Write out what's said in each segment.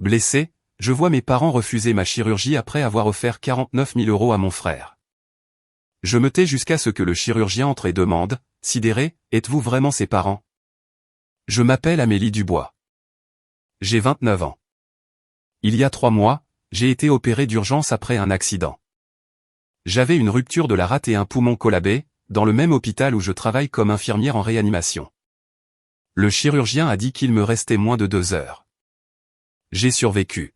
Blessé, je vois mes parents refuser ma chirurgie après avoir offert 49 000 € à mon frère. Je me tais jusqu'à ce que le chirurgien entre et demande, sidéré, êtes-vous vraiment ses parents? Je m'appelle Amélie Dubois. J'ai 29 ans. Il y a 3 mois, j'ai été opéré d'urgence après un accident. J'avais une rupture de la rate et un poumon collabé, dans le même hôpital où je travaille comme infirmière en réanimation. Le chirurgien a dit qu'il me restait moins de 2 heures. J'ai survécu.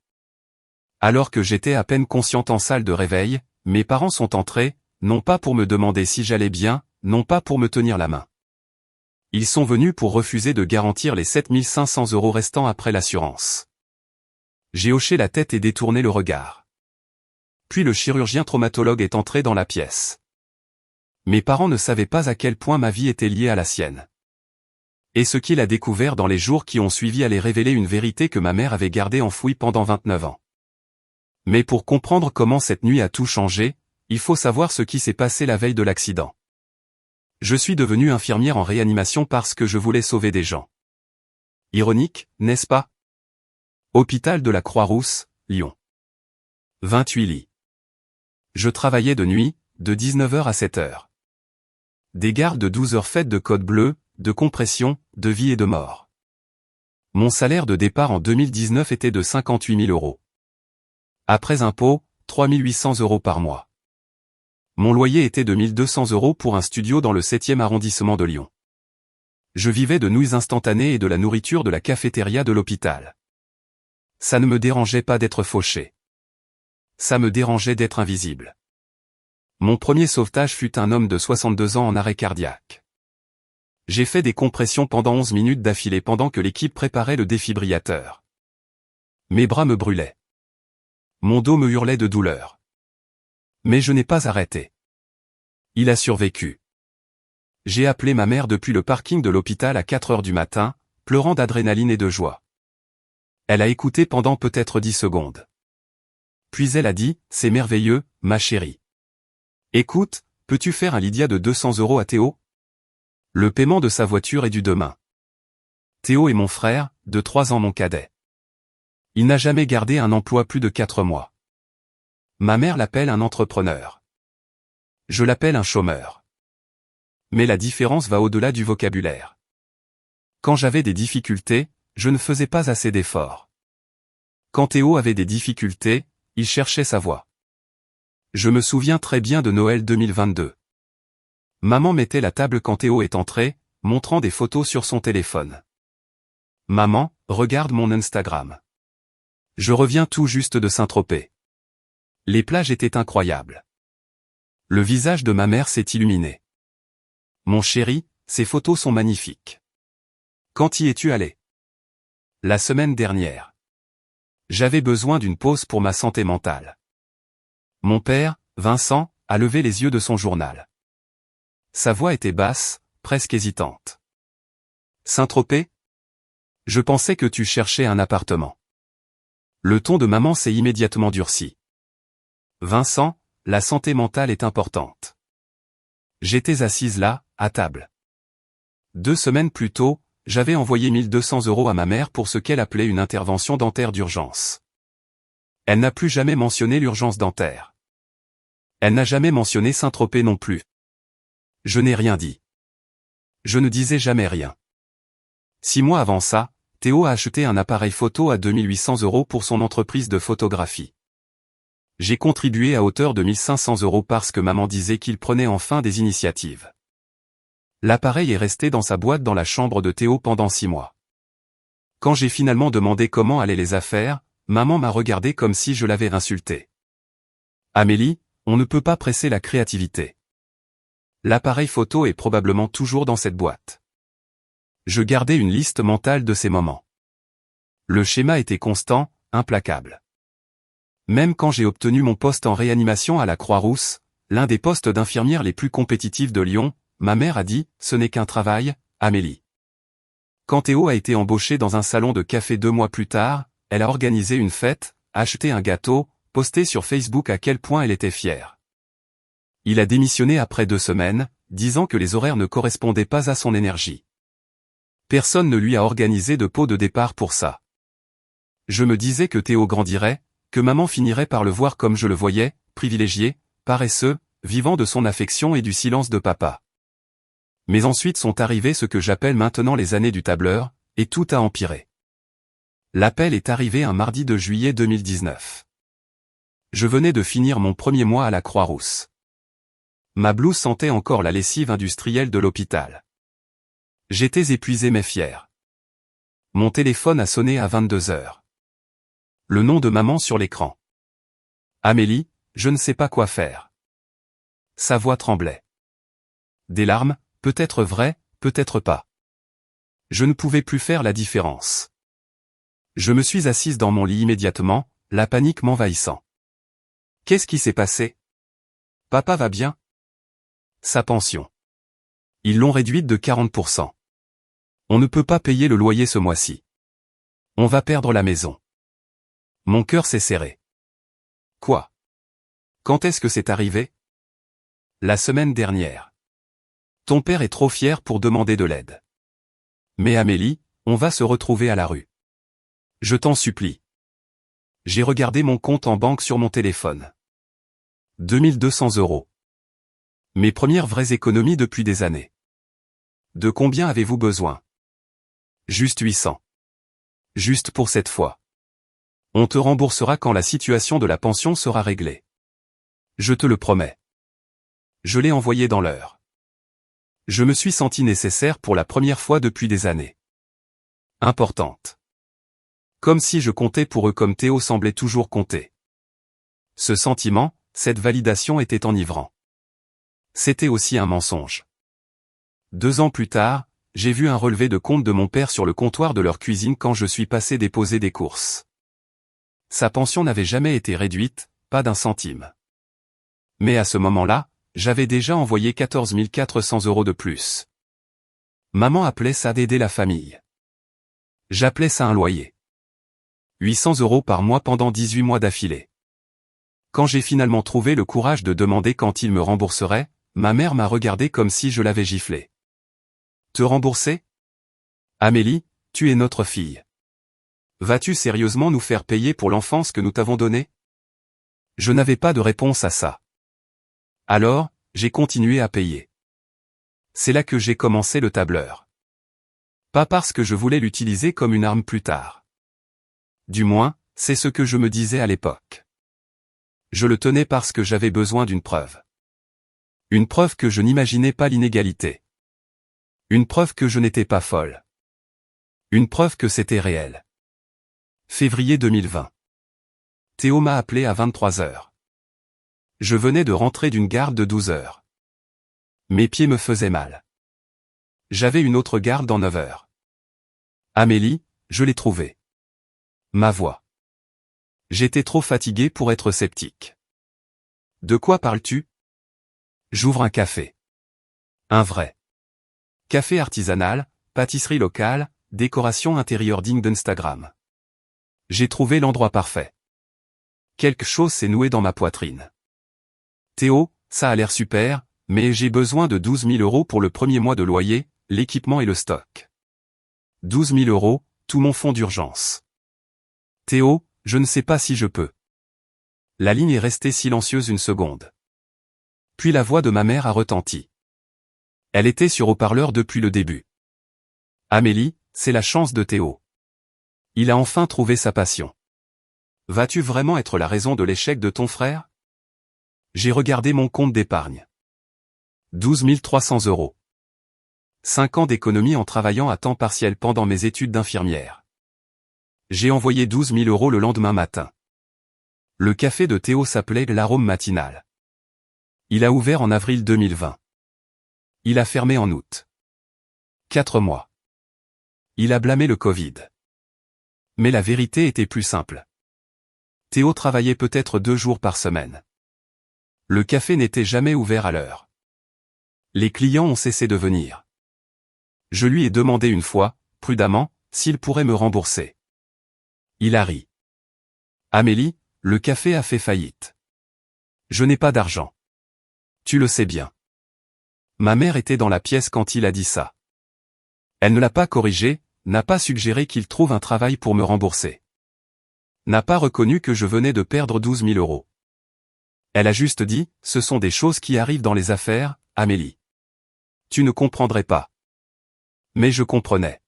Alors que j'étais à peine consciente en salle de réveil, mes parents sont entrés, non pas pour me demander si j'allais bien, non pas pour me tenir la main. Ils sont venus pour refuser de garantir les 7 500 € restants après l'assurance. J'ai hoché la tête et détourné le regard. Puis le chirurgien traumatologue est entré dans la pièce. Mes parents ne savaient pas à quel point ma vie était liée à la sienne. Et ce qu'il a découvert dans les jours qui ont suivi allait révéler une vérité que ma mère avait gardée enfouie pendant 29 ans. Mais pour comprendre comment cette nuit a tout changé, il faut savoir ce qui s'est passé la veille de l'accident. Je suis devenue infirmière en réanimation parce que je voulais sauver des gens. Ironique, n'est-ce pas? Hôpital de la Croix-Rousse, Lyon. 28 lits. Je travaillais de nuit, de 19h à 7h. Des gardes de 12 heures faites de code bleu, de compression, de vie et de mort. Mon salaire de départ en 2019 était de 58 000 €. Après impôts, 3 800 € par mois. Mon loyer était de 1 200 € pour un studio dans le 7e arrondissement de Lyon. Je vivais de nouilles instantanées et de la nourriture de la cafétéria de l'hôpital. Ça ne me dérangeait pas d'être fauché. Ça me dérangeait d'être invisible. Mon premier sauvetage fut un homme de 62 ans en arrêt cardiaque. J'ai fait des compressions pendant 11 minutes d'affilée pendant que l'équipe préparait le défibrillateur. Mes bras me brûlaient. Mon dos me hurlait de douleur. Mais je n'ai pas arrêté. Il a survécu. J'ai appelé ma mère depuis le parking de l'hôpital à 4 heures du matin, pleurant d'adrénaline et de joie. Elle a écouté pendant peut-être 10 secondes. Puis elle a dit, c'est merveilleux, ma chérie. Écoute, peux-tu faire un Lydia de 200 € à Théo? Le paiement de sa voiture est dû demain. Théo est mon frère, de 3 ans mon cadet. Il n'a jamais gardé un emploi plus de 4 mois. Ma mère l'appelle un entrepreneur. Je l'appelle un chômeur. Mais la différence va au-delà du vocabulaire. Quand j'avais des difficultés, je ne faisais pas assez d'efforts. Quand Théo avait des difficultés, il cherchait sa voie. Je me souviens très bien de Noël 2022. Maman mettait la table quand Théo est entré, montrant des photos sur son téléphone. Maman, regarde mon Instagram. Je reviens tout juste de Saint-Tropez. Les plages étaient incroyables. Le visage de ma mère s'est illuminé. Mon chéri, ces photos sont magnifiques. Quand y es-tu allé? La semaine dernière. J'avais besoin d'une pause pour ma santé mentale. Mon père, Vincent, a levé les yeux de son journal. Sa voix était basse, presque hésitante. Saint-Tropez? Je pensais que tu cherchais un appartement. Le ton de maman s'est immédiatement durci. Vincent, la santé mentale est importante. J'étais assise là, à table. 2 semaines plus tôt, j'avais envoyé 1 200 € à ma mère pour ce qu'elle appelait une intervention dentaire d'urgence. Elle n'a plus jamais mentionné l'urgence dentaire. Elle n'a jamais mentionné Saint-Tropez non plus. Je n'ai rien dit. Je ne disais jamais rien. 6 mois avant ça, Théo a acheté un appareil photo à 2 800 € pour son entreprise de photographie. J'ai contribué à hauteur de 1 500 € parce que maman disait qu'il prenait enfin des initiatives. L'appareil est resté dans sa boîte dans la chambre de Théo pendant 6 mois. Quand j'ai finalement demandé comment allaient les affaires, maman m'a regardé comme si je l'avais insulté. Amélie, on ne peut pas presser la créativité. L'appareil photo est probablement toujours dans cette boîte. Je gardais une liste mentale de ces moments. Le schéma était constant, implacable. Même quand j'ai obtenu mon poste en réanimation à la Croix-Rousse, l'un des postes d'infirmière les plus compétitifs de Lyon, ma mère a dit, ce n'est qu'un travail, Amélie. Quand Théo a été embauché dans un salon de café 2 mois plus tard, elle a organisé une fête, acheté un gâteau, posté sur Facebook à quel point elle était fière. Il a démissionné après 2 semaines, disant que les horaires ne correspondaient pas à son énergie. Personne ne lui a organisé de pot de départ pour ça. Je me disais que Théo grandirait, que maman finirait par le voir comme je le voyais, privilégié, paresseux, vivant de son affection et du silence de papa. Mais ensuite sont arrivées ce que j'appelle maintenant les années du tableur, et tout a empiré. L'appel est arrivé un mardi de juillet 2019. Je venais de finir mon premier mois à la Croix-Rousse. Ma blouse sentait encore la lessive industrielle de l'hôpital. J'étais épuisé mais fier. Mon téléphone a sonné à 22 heures. Le nom de maman sur l'écran. Amélie, je ne sais pas quoi faire. Sa voix tremblait. Des larmes, peut-être vraies, peut-être pas. Je ne pouvais plus faire la différence. Je me suis assise dans mon lit immédiatement, la panique m'envahissant. Qu'est-ce qui s'est passé? Papa va bien? Sa pension. Ils l'ont réduite de 40%. On ne peut pas payer le loyer ce mois-ci. On va perdre la maison. Mon cœur s'est serré. Quoi? Quand est-ce que c'est arrivé? La semaine dernière. Ton père est trop fier pour demander de l'aide. Mais Amélie, on va se retrouver à la rue. Je t'en supplie. J'ai regardé mon compte en banque sur mon téléphone. 2200 €. Mes premières vraies économies depuis des années. De combien avez-vous besoin? Juste 800. Juste pour cette fois. On te remboursera quand la situation de la pension sera réglée. Je te le promets. Je l'ai envoyé dans l'heure. Je me suis senti nécessaire pour la première fois depuis des années. Importante. Comme si je comptais pour eux comme Théo semblait toujours compter. Ce sentiment, cette validation était enivrant. C'était aussi un mensonge. 2 ans plus tard, j'ai vu un relevé de compte de mon père sur le comptoir de leur cuisine quand je suis passé déposer des courses. Sa pension n'avait jamais été réduite, pas d'un centime. Mais à ce moment-là, j'avais déjà envoyé 14 400 € de plus. Maman appelait ça d'aider la famille. J'appelais ça un loyer. 800 € par mois pendant 18 mois d'affilée. Quand j'ai finalement trouvé le courage de demander quand il me rembourserait, ma mère m'a regardé comme si je l'avais giflé. Te rembourser? Amélie, tu es notre fille. Vas-tu sérieusement nous faire payer pour l'enfance que nous t'avons donnée? Je n'avais pas de réponse à ça. Alors, j'ai continué à payer. C'est là que j'ai commencé le tableur. Pas parce que je voulais l'utiliser comme une arme plus tard. Du moins, c'est ce que je me disais à l'époque. Je le tenais parce que j'avais besoin d'une preuve. Une preuve que je n'imaginais pas l'inégalité. Une preuve que je n'étais pas folle. Une preuve que c'était réel. Février 2020. Théo m'a appelé à 23 heures. Je venais de rentrer d'une garde de 12 heures. Mes pieds me faisaient mal. J'avais une autre garde dans 9 heures. Amélie, je l'ai trouvée. Ma voix. J'étais trop fatigué pour être sceptique. De quoi parles-tu? J'ouvre un café. Un vrai. Café artisanal, pâtisserie locale, décoration intérieure digne d'Instagram. J'ai trouvé l'endroit parfait. Quelque chose s'est noué dans ma poitrine. Théo, ça a l'air super, mais j'ai besoin de 12 000 € pour le premier mois de loyer, l'équipement et le stock. 12 000 €, tout mon fonds d'urgence. Théo, je ne sais pas si je peux. La ligne est restée silencieuse une seconde. Puis la voix de ma mère a retenti. Elle était sur haut-parleur depuis le début. Amélie, c'est la chance de Théo. Il a enfin trouvé sa passion. Vas-tu vraiment être la raison de l'échec de ton frère? J'ai regardé mon compte d'épargne. 12 300 €. 5 ans d'économie en travaillant à temps partiel pendant mes études d'infirmière. J'ai envoyé 12 000 € le lendemain matin. Le café de Théo s'appelait l'Arôme Matinal. Il a ouvert en avril 2020. Il a fermé en août. 4 mois. Il a blâmé le Covid. Mais la vérité était plus simple. Théo travaillait peut-être 2 jours par semaine. Le café n'était jamais ouvert à l'heure. Les clients ont cessé de venir. Je lui ai demandé une fois, prudemment, s'il pourrait me rembourser. Il a ri. Amélie, le café a fait faillite. Je n'ai pas d'argent. Tu le sais bien. Ma mère était dans la pièce quand il a dit ça. Elle ne l'a pas corrigé, n'a pas suggéré qu'il trouve un travail pour me rembourser. N'a pas reconnu que je venais de perdre 12 000 euros. Elle a juste dit, ce sont des choses qui arrivent dans les affaires, Amélie. Tu ne comprendrais pas. Mais je comprenais.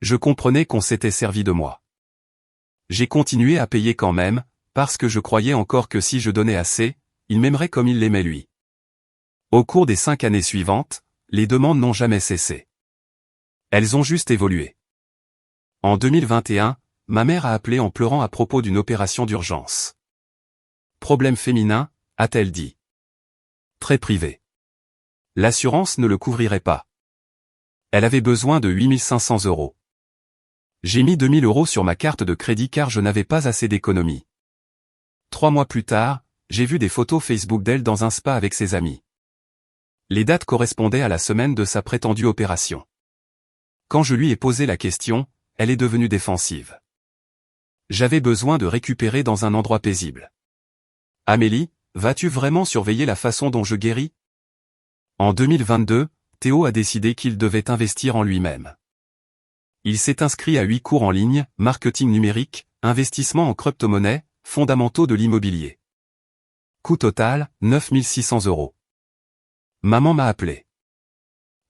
Je comprenais qu'on s'était servi de moi. J'ai continué à payer quand même, parce que je croyais encore que si je donnais assez, il m'aimerait comme il l'aimait lui. Au cours des 5 années suivantes, les demandes n'ont jamais cessé. Elles ont juste évolué. En 2021, ma mère a appelé en pleurant à propos d'une opération d'urgence. Problème féminin, a-t-elle dit. Très privé. L'assurance ne le couvrirait pas. Elle avait besoin de 8 500 €. J'ai mis 2 000 € sur ma carte de crédit car je n'avais pas assez d'économies. 3 mois plus tard, j'ai vu des photos Facebook d'elle dans un spa avec ses amis. Les dates correspondaient à la semaine de sa prétendue opération. Quand je lui ai posé la question, elle est devenue défensive. J'avais besoin de récupérer dans un endroit paisible. Amélie, vas-tu vraiment surveiller la façon dont je guéris? En 2022, Théo a décidé qu'il devait investir en lui-même. Il s'est inscrit à 8 cours en ligne, marketing numérique, investissement en crypto-monnaie, fondamentaux de l'immobilier. Coût total, 9 600 €. Maman m'a appelé.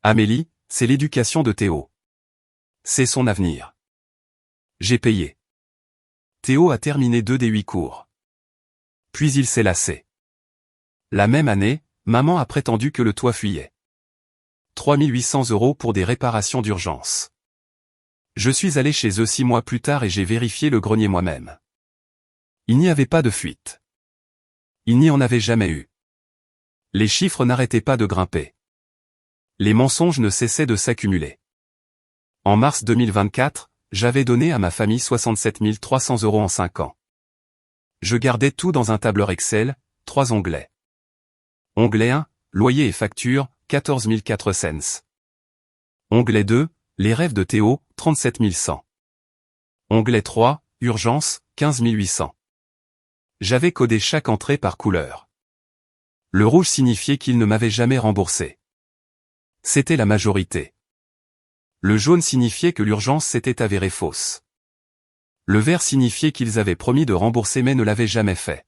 Amélie, c'est l'éducation de Théo. C'est son avenir. J'ai payé. Théo a terminé 2 des 8 cours. Puis il s'est lassé. La même année, maman a prétendu que le toit fuyait. 3 800 € pour des réparations d'urgence. Je suis allé chez eux 6 mois plus tard et j'ai vérifié le grenier moi-même. Il n'y avait pas de fuite. Il n'y en avait jamais eu. Les chiffres n'arrêtaient pas de grimper. Les mensonges ne cessaient de s'accumuler. En mars 2024, j'avais donné à ma famille 67 300 € en 5 ans. Je gardais tout dans un tableur Excel, 3 onglets. Onglet 1, loyer et facture, 14 400 cents. Onglet 2, les rêves de Théo, 37 100. Onglet 3, urgence, 15 800. J'avais codé chaque entrée par couleur. Le rouge signifiait qu'il ne m'avait jamais remboursé. C'était la majorité. Le jaune signifiait que l'urgence s'était avérée fausse. Le vert signifiait qu'ils avaient promis de rembourser mais ne l'avaient jamais fait.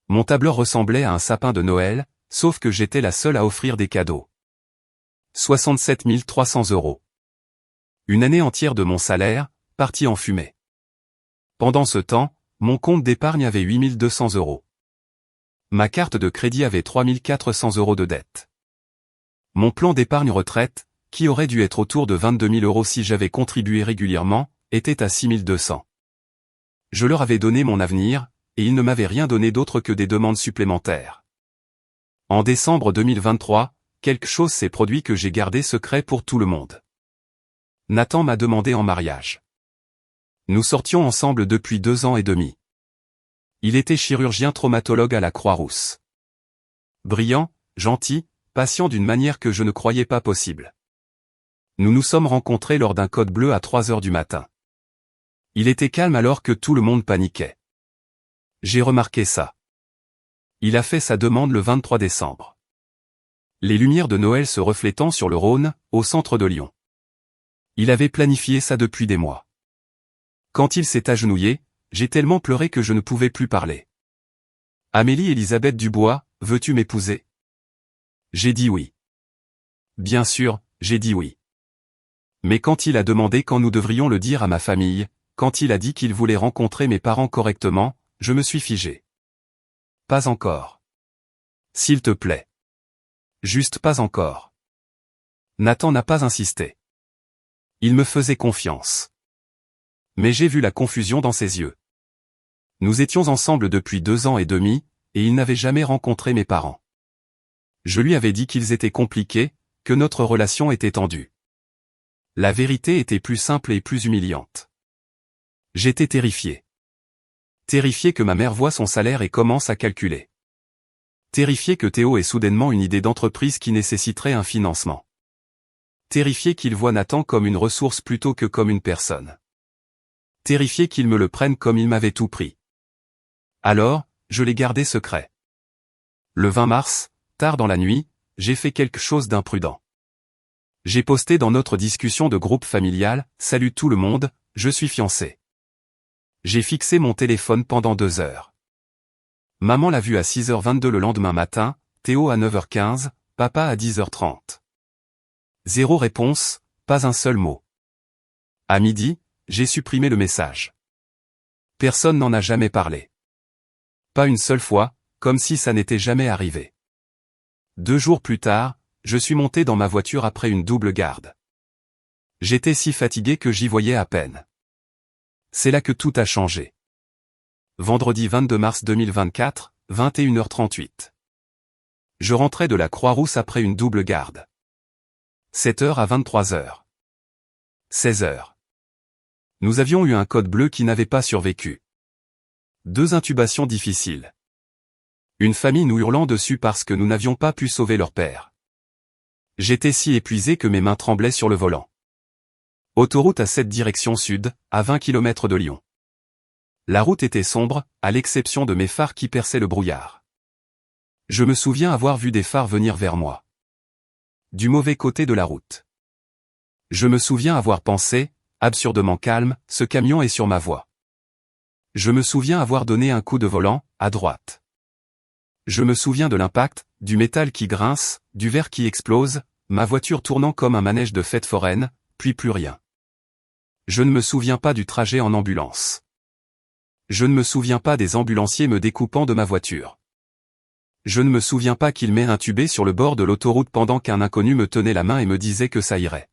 Mon tableur ressemblait à un sapin de Noël, sauf que j'étais la seule à offrir des cadeaux. 67 300 €. Une année entière de mon salaire, partie en fumée. Pendant ce temps, mon compte d'épargne avait 8 200 €. Ma carte de crédit avait 3 400 € de dette. Mon plan d'épargne retraite, qui aurait dû être autour de 22 000 € si j'avais contribué régulièrement, était à 6 200. Je leur avais donné mon avenir, et ils ne m'avaient rien donné d'autre que des demandes supplémentaires. En décembre 2023, quelque chose s'est produit que j'ai gardé secret pour tout le monde. Nathan m'a demandé en mariage. Nous sortions ensemble depuis 2 ans et demi. Il était chirurgien traumatologue à la Croix-Rousse. Brillant, gentil, patient d'une manière que je ne croyais pas possible. Nous nous sommes rencontrés lors d'un code bleu à 3 heures du matin. Il était calme alors que tout le monde paniquait. J'ai remarqué ça. Il a fait sa demande le 23 décembre. Les lumières de Noël se reflétant sur le Rhône, au centre de Lyon. Il avait planifié ça depuis des mois. Quand il s'est agenouillé, j'ai tellement pleuré que je ne pouvais plus parler. Amélie Elisabeth Dubois, veux-tu m'épouser? J'ai dit oui. Bien sûr, j'ai dit oui. Mais quand il a demandé quand nous devrions le dire à ma famille, quand il a dit qu'il voulait rencontrer mes parents correctement, je me suis figé. Pas encore. S'il te plaît. Juste pas encore. Nathan n'a pas insisté. Il me faisait confiance. Mais j'ai vu la confusion dans ses yeux. Nous étions ensemble depuis 2 ans et demi, et il n'avait jamais rencontré mes parents. Je lui avais dit qu'ils étaient compliqués, que notre relation était tendue. La vérité était plus simple et plus humiliante. J'étais terrifié. Terrifié que ma mère voie son salaire et commence à calculer. Terrifié que Théo ait soudainement une idée d'entreprise qui nécessiterait un financement. Terrifié qu'il voie Nathan comme une ressource plutôt que comme une personne. Terrifié qu'il me le prenne comme il m'avait tout pris. Alors, je l'ai gardé secret. Le 20 mars, tard dans la nuit, j'ai fait quelque chose d'imprudent. J'ai posté dans notre discussion de groupe familial, « Salut tout le monde, je suis fiancé ». J'ai fixé mon téléphone pendant 2 heures. Maman l'a vu à 6h22 le lendemain matin, Théo à 9h15, papa à 10h30. Zéro réponse, pas un seul mot. À midi, j'ai supprimé le message. Personne n'en a jamais parlé. Pas une seule fois, comme si ça n'était jamais arrivé. 2 jours plus tard, je suis monté dans ma voiture après une double garde. J'étais si fatigué que j'y voyais à peine. C'est là que tout a changé. Vendredi 22 mars 2024, 21h38. Je rentrais de la Croix-Rousse après une double garde. 7h à 23h. 16h. Nous avions eu un code bleu qui n'avait pas survécu. 2 intubations difficiles. Une famille nous hurlant dessus parce que nous n'avions pas pu sauver leur père. J'étais si épuisé que mes mains tremblaient sur le volant. Autoroute à 7 direction sud, à 20 km de Lyon. La route était sombre, à l'exception de mes phares qui perçaient le brouillard. Je me souviens avoir vu des phares venir vers moi. Du mauvais côté de la route. Je me souviens avoir pensé, absurdement calme, ce camion est sur ma voie. Je me souviens avoir donné un coup de volant, à droite. Je me souviens de l'impact, du métal qui grince, du verre qui explose, ma voiture tournant comme un manège de fête foraine, puis plus rien. Je ne me souviens pas du trajet en ambulance. Je ne me souviens pas des ambulanciers me découpant de ma voiture. Je ne me souviens pas qu'ils m'aient intubé sur le bord de l'autoroute pendant qu'un inconnu me tenait la main et me disait que ça irait.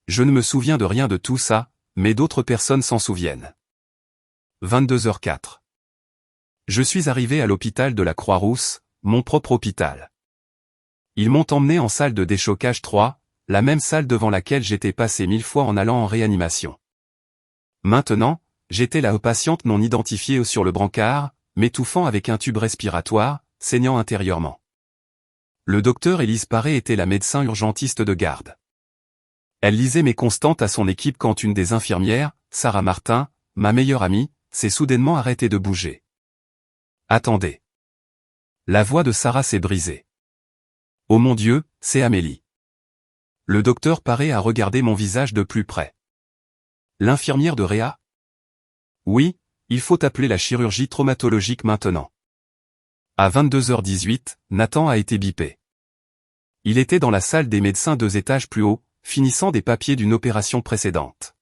Je ne me souviens de rien de tout ça, mais d'autres personnes s'en souviennent. 22h04. Je suis arrivé à l'hôpital de la Croix-Rousse, mon propre hôpital. Ils m'ont emmené en salle de déchocage 3, la même salle devant laquelle j'étais passé 1000 fois en allant en réanimation. Maintenant, j'étais la patiente non identifiée sur le brancard, m'étouffant avec un tube respiratoire, saignant intérieurement. Le docteur Élise Paré était la médecin urgentiste de garde. Elle lisait mes constantes à son équipe quand une des infirmières, Sarah Martin, ma meilleure amie, s'est soudainement arrêtée de bouger. Attendez. La voix de Sarah s'est brisée. Oh mon Dieu, c'est Amélie. Le docteur Paré a regardé mon visage de plus près. L'infirmière de Réa? Oui, il faut appeler la chirurgie traumatologique maintenant. À 22h18, Nathan a été bipé. Il était dans la salle des médecins 2 étages plus haut, finissant des papiers d'une opération précédente.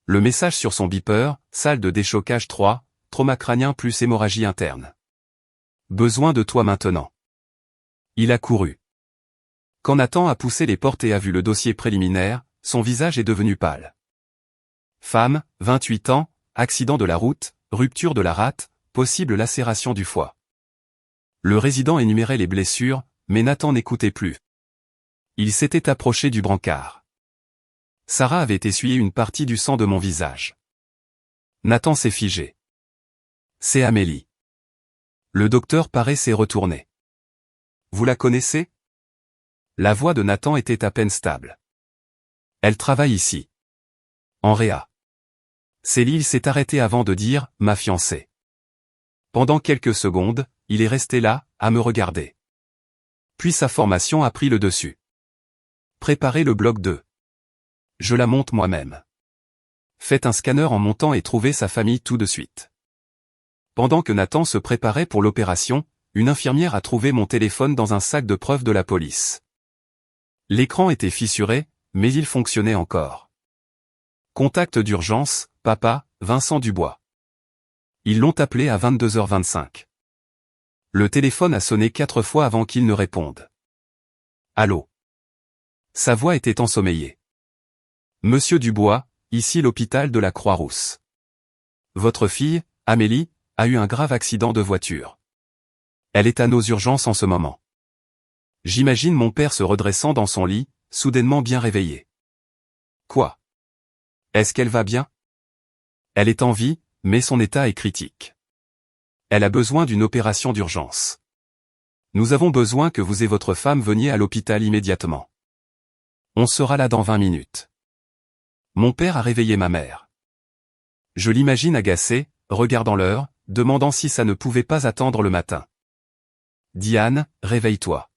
Le message sur son beeper, salle de déchocage 3, trauma crânien plus hémorragie interne. Besoin de toi maintenant. Il a couru. Quand Nathan a poussé les portes et a vu le dossier préliminaire, son visage est devenu pâle. Femme, 28 ans, accident de la route, rupture de la rate, possible lacération du foie. Le résident énumérait les blessures, mais Nathan n'écoutait plus. Il s'était approché du brancard. Sarah avait essuyé une partie du sang de mon visage. Nathan s'est figé. C'est Amélie. Le docteur Paré s'est retourné. Vous la connaissez? La voix de Nathan était à peine stable. Elle travaille ici. En réa. Céline s'est arrêtée avant de dire « ma fiancée ». Pendant quelques secondes, il est resté là, à me regarder. Puis sa formation a pris le dessus. Préparez le bloc 2. Je la monte moi-même. Faites un scanner en montant et trouvez sa famille tout de suite. Pendant que Nathan se préparait pour l'opération, une infirmière a trouvé mon téléphone dans un sac de preuves de la police. L'écran était fissuré, mais il fonctionnait encore. Contact d'urgence, papa, Vincent Dubois. Ils l'ont appelé à 22h25. Le téléphone a sonné 4 fois avant qu'il ne réponde. Allô. Sa voix était ensommeillée. Monsieur Dubois, ici l'hôpital de la Croix-Rousse. Votre fille, Amélie, a eu un grave accident de voiture. Elle est à nos urgences en ce moment. J'imagine mon père se redressant dans son lit, soudainement bien réveillé. Quoi? Est-ce qu'elle va bien? Elle est en vie, mais son état est critique. Elle a besoin d'une opération d'urgence. Nous avons besoin que vous et votre femme veniez à l'hôpital immédiatement. On sera là dans 20 minutes. Mon père a réveillé ma mère. Je l'imagine agacée, regardant l'heure, demandant si ça ne pouvait pas attendre le matin. Diane, réveille-toi.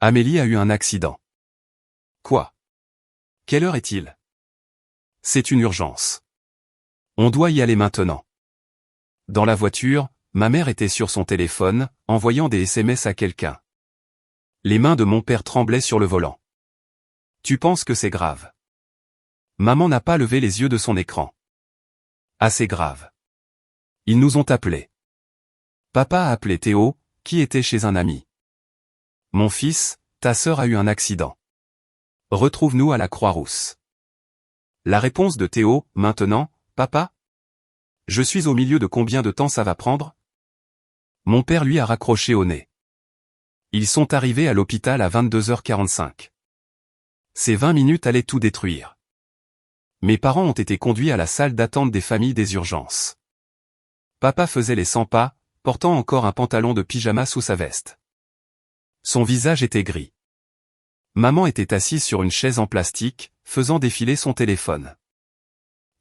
Amélie a eu un accident. Quoi? Quelle heure est-il? C'est une urgence. On doit y aller maintenant. Dans la voiture, ma mère était sur son téléphone, envoyant des SMS à quelqu'un. Les mains de mon père tremblaient sur le volant. Tu penses que c'est grave? Maman n'a pas levé les yeux de son écran. Assez grave. Ils nous ont appelés. Papa a appelé Théo, qui était chez un ami. Mon fils, ta sœur a eu un accident. Retrouve-nous à la Croix-Rousse. La réponse de Théo, maintenant, papa? Je suis au milieu de combien de temps ça va prendre? Mon père lui a raccroché au nez. Ils sont arrivés à l'hôpital à 22h45. Ces 20 minutes allaient tout détruire. Mes parents ont été conduits à la salle d'attente des familles des urgences. Papa faisait les 100 pas, portant encore un pantalon de pyjama sous sa veste. Son visage était gris. Maman était assise sur une chaise en plastique, faisant défiler son téléphone.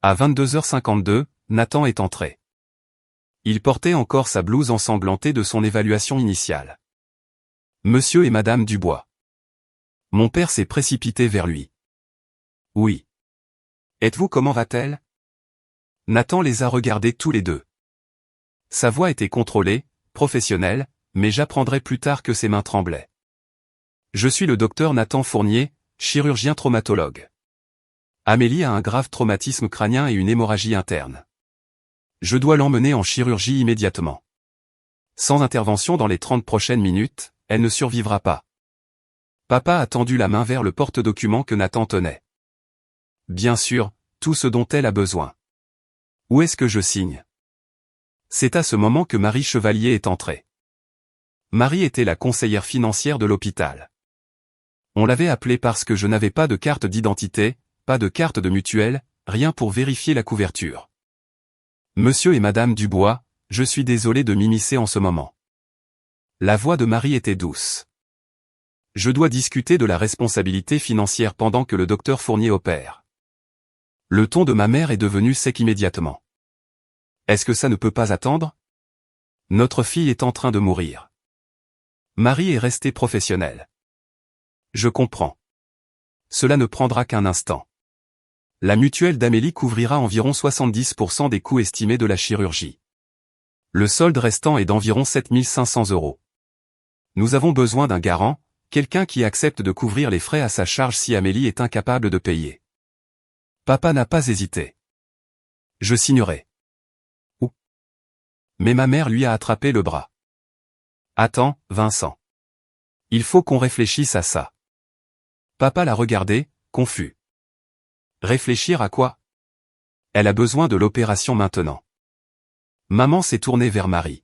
À 22h52, Nathan est entré. Il portait encore sa blouse ensanglantée de son évaluation initiale. Monsieur et Madame Dubois. Mon père s'est précipité vers lui. Oui. Êtes-vous comment va-t-elle? Nathan les a regardés tous les deux. Sa voix était contrôlée, professionnelle, mais j'apprendrai plus tard que ses mains tremblaient. Je suis le docteur Nathan Fournier, chirurgien traumatologue. Amélie a un grave traumatisme crânien et une hémorragie interne. Je dois l'emmener en chirurgie immédiatement. Sans intervention dans les 30 prochaines minutes, elle ne survivra pas. Papa a tendu la main vers le porte-document que Nathan tenait. Bien sûr, tout ce dont elle a besoin. Où est-ce que je signe? C'est à ce moment que Marie Chevalier est entrée. Marie était la conseillère financière de l'hôpital. On l'avait appelée parce que je n'avais pas de carte d'identité, pas de carte de mutuelle, rien pour vérifier la couverture. Monsieur et Madame Dubois, je suis désolé de m'immiscer en ce moment. La voix de Marie était douce. Je dois discuter de la responsabilité financière pendant que le docteur Fournier opère. Le ton de ma mère est devenu sec immédiatement. Est-ce que ça ne peut pas attendre? Notre fille est en train de mourir. Marie est restée professionnelle. Je comprends. Cela ne prendra qu'un instant. La mutuelle d'Amélie couvrira environ 70% des coûts estimés de la chirurgie. Le solde restant est d'environ 7 500 €. Nous avons besoin d'un garant, quelqu'un qui accepte de couvrir les frais à sa charge si Amélie est incapable de payer. Papa n'a pas hésité. Je signerai. Où? Mais ma mère lui a attrapé le bras. Attends, Vincent. Il faut qu'on réfléchisse à ça. Papa l'a regardé, confus. Réfléchir à quoi? Elle a besoin de l'opération maintenant. Maman s'est tournée vers Marie.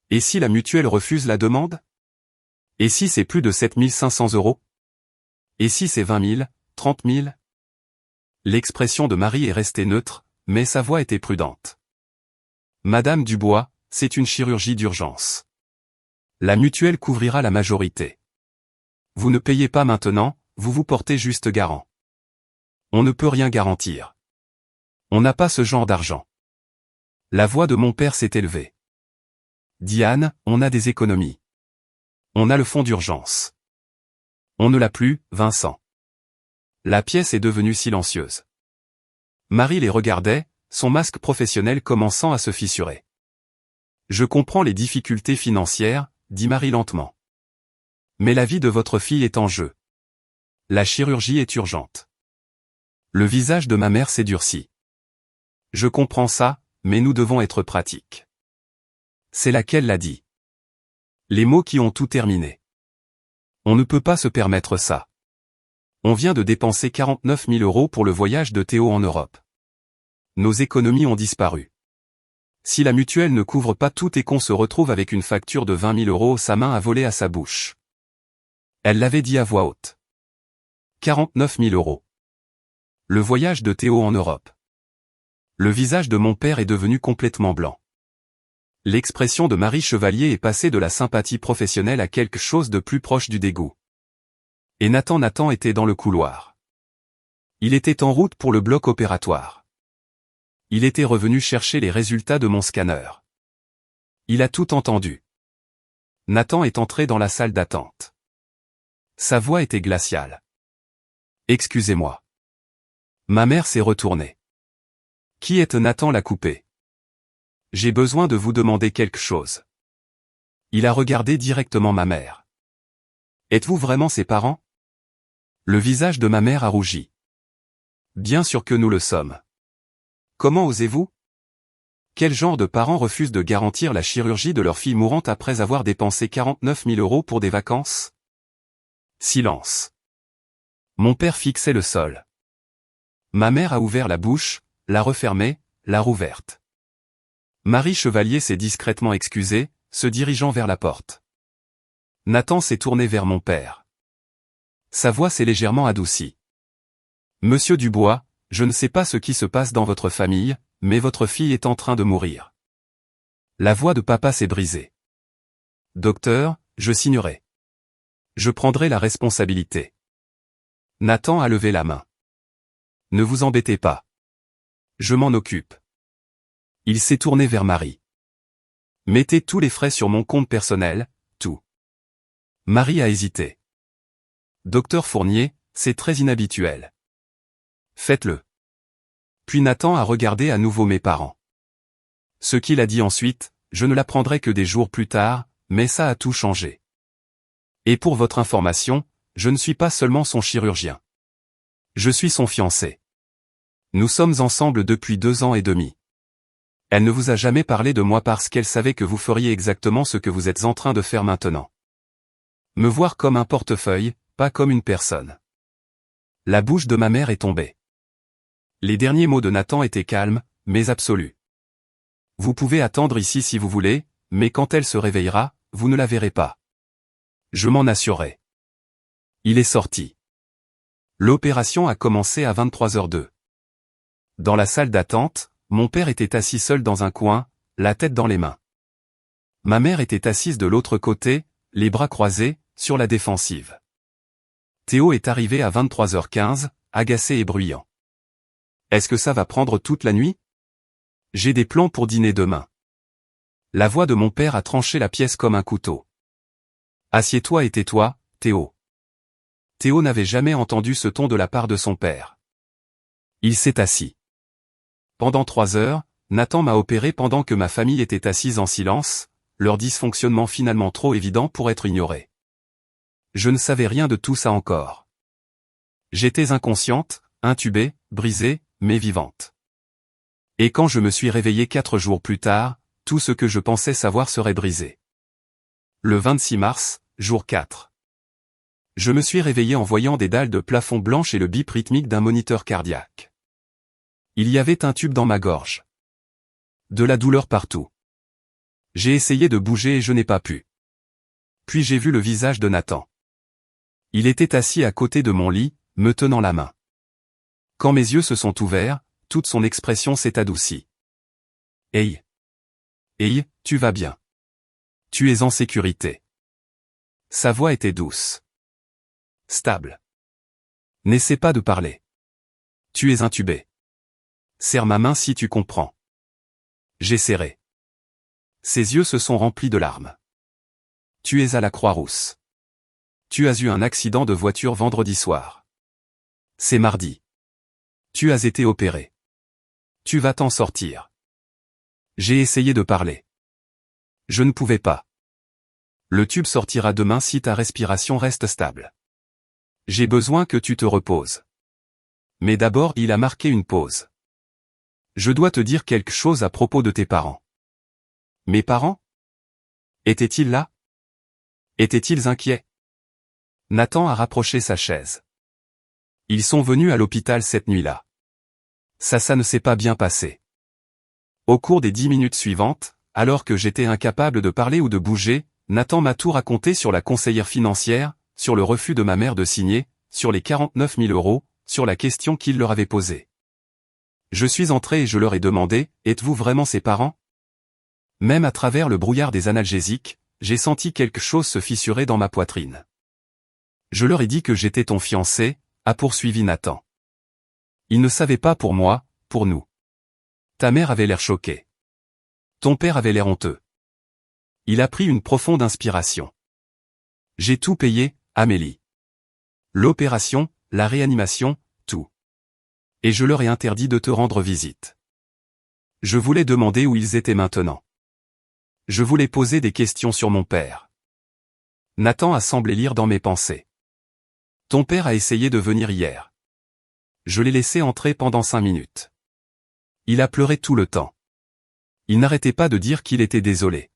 Et si la mutuelle refuse la demande? Et si c'est plus de 7 500 €? Et si c'est 20 000, 30 000? L'expression de Marie est restée neutre, mais sa voix était prudente. Madame Dubois, c'est une chirurgie d'urgence. La mutuelle couvrira la majorité. Vous ne payez pas maintenant, vous vous portez juste garant. On ne peut rien garantir. On n'a pas ce genre d'argent. La voix de mon père s'est élevée. Diane, on a des économies. On a le fonds d'urgence. On ne l'a plus, Vincent. La pièce est devenue silencieuse. Marie les regardait, son masque professionnel commençant à se fissurer. Je comprends les difficultés financières, dit Marie lentement. Mais la vie de votre fille est en jeu. La chirurgie est urgente. Le visage de ma mère s'est durci. Je comprends ça, mais nous devons être pratiques. C'est laquelle l'a dit. Les mots qui ont tout terminé. On ne peut pas se permettre ça. On vient de dépenser 49 000 € pour le voyage de Théo en Europe. Nos économies ont disparu. Si la mutuelle ne couvre pas tout et qu'on se retrouve avec une facture de 20 000 €, sa main a volé à sa bouche. Elle l'avait dit à voix haute. 49 000 €. Le voyage de Théo en Europe. Le visage de mon père est devenu complètement blanc. L'expression de Marie Chevalier est passée de la sympathie professionnelle à quelque chose de plus proche du dégoût. Et Nathan était dans le couloir. Il était en route pour le bloc opératoire. Il était revenu chercher les résultats de mon scanner. Il a tout entendu. Nathan est entré dans la salle d'attente. Sa voix était glaciale. Excusez-moi. Ma mère s'est retournée. Qui est Nathan l'a coupé. J'ai besoin de vous demander quelque chose. Il a regardé directement ma mère. Êtes-vous vraiment ses parents? Le visage de ma mère a rougi. Bien sûr que nous le sommes. Comment osez-vous? Quel genre de parents refusent de garantir la chirurgie de leur fille mourante après avoir dépensé 49 000 € pour des vacances? Silence. Mon père fixait le sol. Ma mère a ouvert la bouche, l'a refermée, l'a rouverte. Marie Chevalier s'est discrètement excusée, se dirigeant vers la porte. Nathan s'est tourné vers mon père. Sa voix s'est légèrement adoucie. Monsieur Dubois, je ne sais pas ce qui se passe dans votre famille, mais votre fille est en train de mourir. La voix de papa s'est brisée. Docteur, je signerai. Je prendrai la responsabilité. Nathan a levé la main. Ne vous embêtez pas. Je m'en occupe. Il s'est tourné vers Marie. Mettez tous les frais sur mon compte personnel, tout. Marie a hésité. Docteur Fournier, c'est très inhabituel. Faites-le. Puis Nathan a regardé à nouveau mes parents. Ce qu'il a dit ensuite, je ne l'apprendrai que des jours plus tard, mais ça a tout changé. Et pour votre information, je ne suis pas seulement son chirurgien. Je suis son fiancé. Nous sommes ensemble depuis 2 ans et demi. Elle ne vous a jamais parlé de moi parce qu'elle savait que vous feriez exactement ce que vous êtes en train de faire maintenant. Me voir comme un portefeuille, pas comme une personne. La bouche de ma mère est tombée. Les derniers mots de Nathan étaient calmes, mais absolus. Vous pouvez attendre ici si vous voulez, mais quand elle se réveillera, vous ne la verrez pas. Je m'en assurerai. Il est sorti. L'opération a commencé à 23h02. Dans la salle d'attente, mon père était assis seul dans un coin, la tête dans les mains. Ma mère était assise de l'autre côté, les bras croisés, sur la défensive. Théo est arrivé à 23h15, agacé et bruyant. Est-ce que ça va prendre toute la nuit? J'ai des plans pour dîner demain. La voix de mon père a tranché la pièce comme un couteau. Assieds-toi et tais-toi, Théo. Théo n'avait jamais entendu ce ton de la part de son père. Il s'est assis. Pendant 3 heures, Nathan m'a opéré pendant que ma famille était assise en silence, leur dysfonctionnement finalement trop évident pour être ignoré. Je ne savais rien de tout ça encore. J'étais inconsciente, intubée, brisée, mais vivante. Et quand je me suis réveillé 4 jours plus tard, tout ce que je pensais savoir serait brisé. Le 26 mars, jour 4. Je me suis réveillé en voyant des dalles de plafond blanches et le bip rythmique d'un moniteur cardiaque. Il y avait un tube dans ma gorge. De la douleur partout. J'ai essayé de bouger et je n'ai pas pu. Puis j'ai vu le visage de Nathan. Il était assis à côté de mon lit, me tenant la main. Quand mes yeux se sont ouverts, toute son expression s'est adoucie. Hey! Hey, tu vas bien. Tu es en sécurité. Sa voix était douce. Stable. N'essaie pas de parler. Tu es intubé. Serre ma main si tu comprends. J'ai serré. Ses yeux se sont remplis de larmes. Tu es à la Croix-Rousse. Tu as eu un accident de voiture vendredi soir. C'est mardi. Tu as été opéré. Tu vas t'en sortir. J'ai essayé de parler. Je ne pouvais pas. Le tube sortira demain si ta respiration reste stable. J'ai besoin que tu te reposes. Mais d'abord il a marqué une pause. Je dois te dire quelque chose à propos de tes parents. Mes parents? Étaient-ils là? Étaient-ils inquiets? Nathan a rapproché sa chaise. Ils sont venus à l'hôpital cette nuit-là. Ça ne s'est pas bien passé. Au cours des 10 minutes suivantes, alors que j'étais incapable de parler ou de bouger, Nathan m'a tout raconté sur la conseillère financière, sur le refus de ma mère de signer, sur les 49 000 €, sur la question qu'il leur avait posée. Je suis entré et je leur ai demandé, êtes-vous vraiment ses parents? Même à travers le brouillard des analgésiques, j'ai senti quelque chose se fissurer dans ma poitrine. Je leur ai dit que j'étais ton fiancé, a poursuivi Nathan. Ils ne savaient pas pour moi, pour nous. Ta mère avait l'air choquée. Ton père avait l'air honteux. Il a pris une profonde inspiration. J'ai tout payé, Amélie. L'opération, la réanimation, tout. Et je leur ai interdit de te rendre visite. Je voulais demander où ils étaient maintenant. Je voulais poser des questions sur mon père. Nathan a semblé lire dans mes pensées. Ton père a essayé de venir hier. Je l'ai laissé entrer pendant 5 minutes. Il a pleuré tout le temps. Il n'arrêtait pas de dire qu'il était désolé.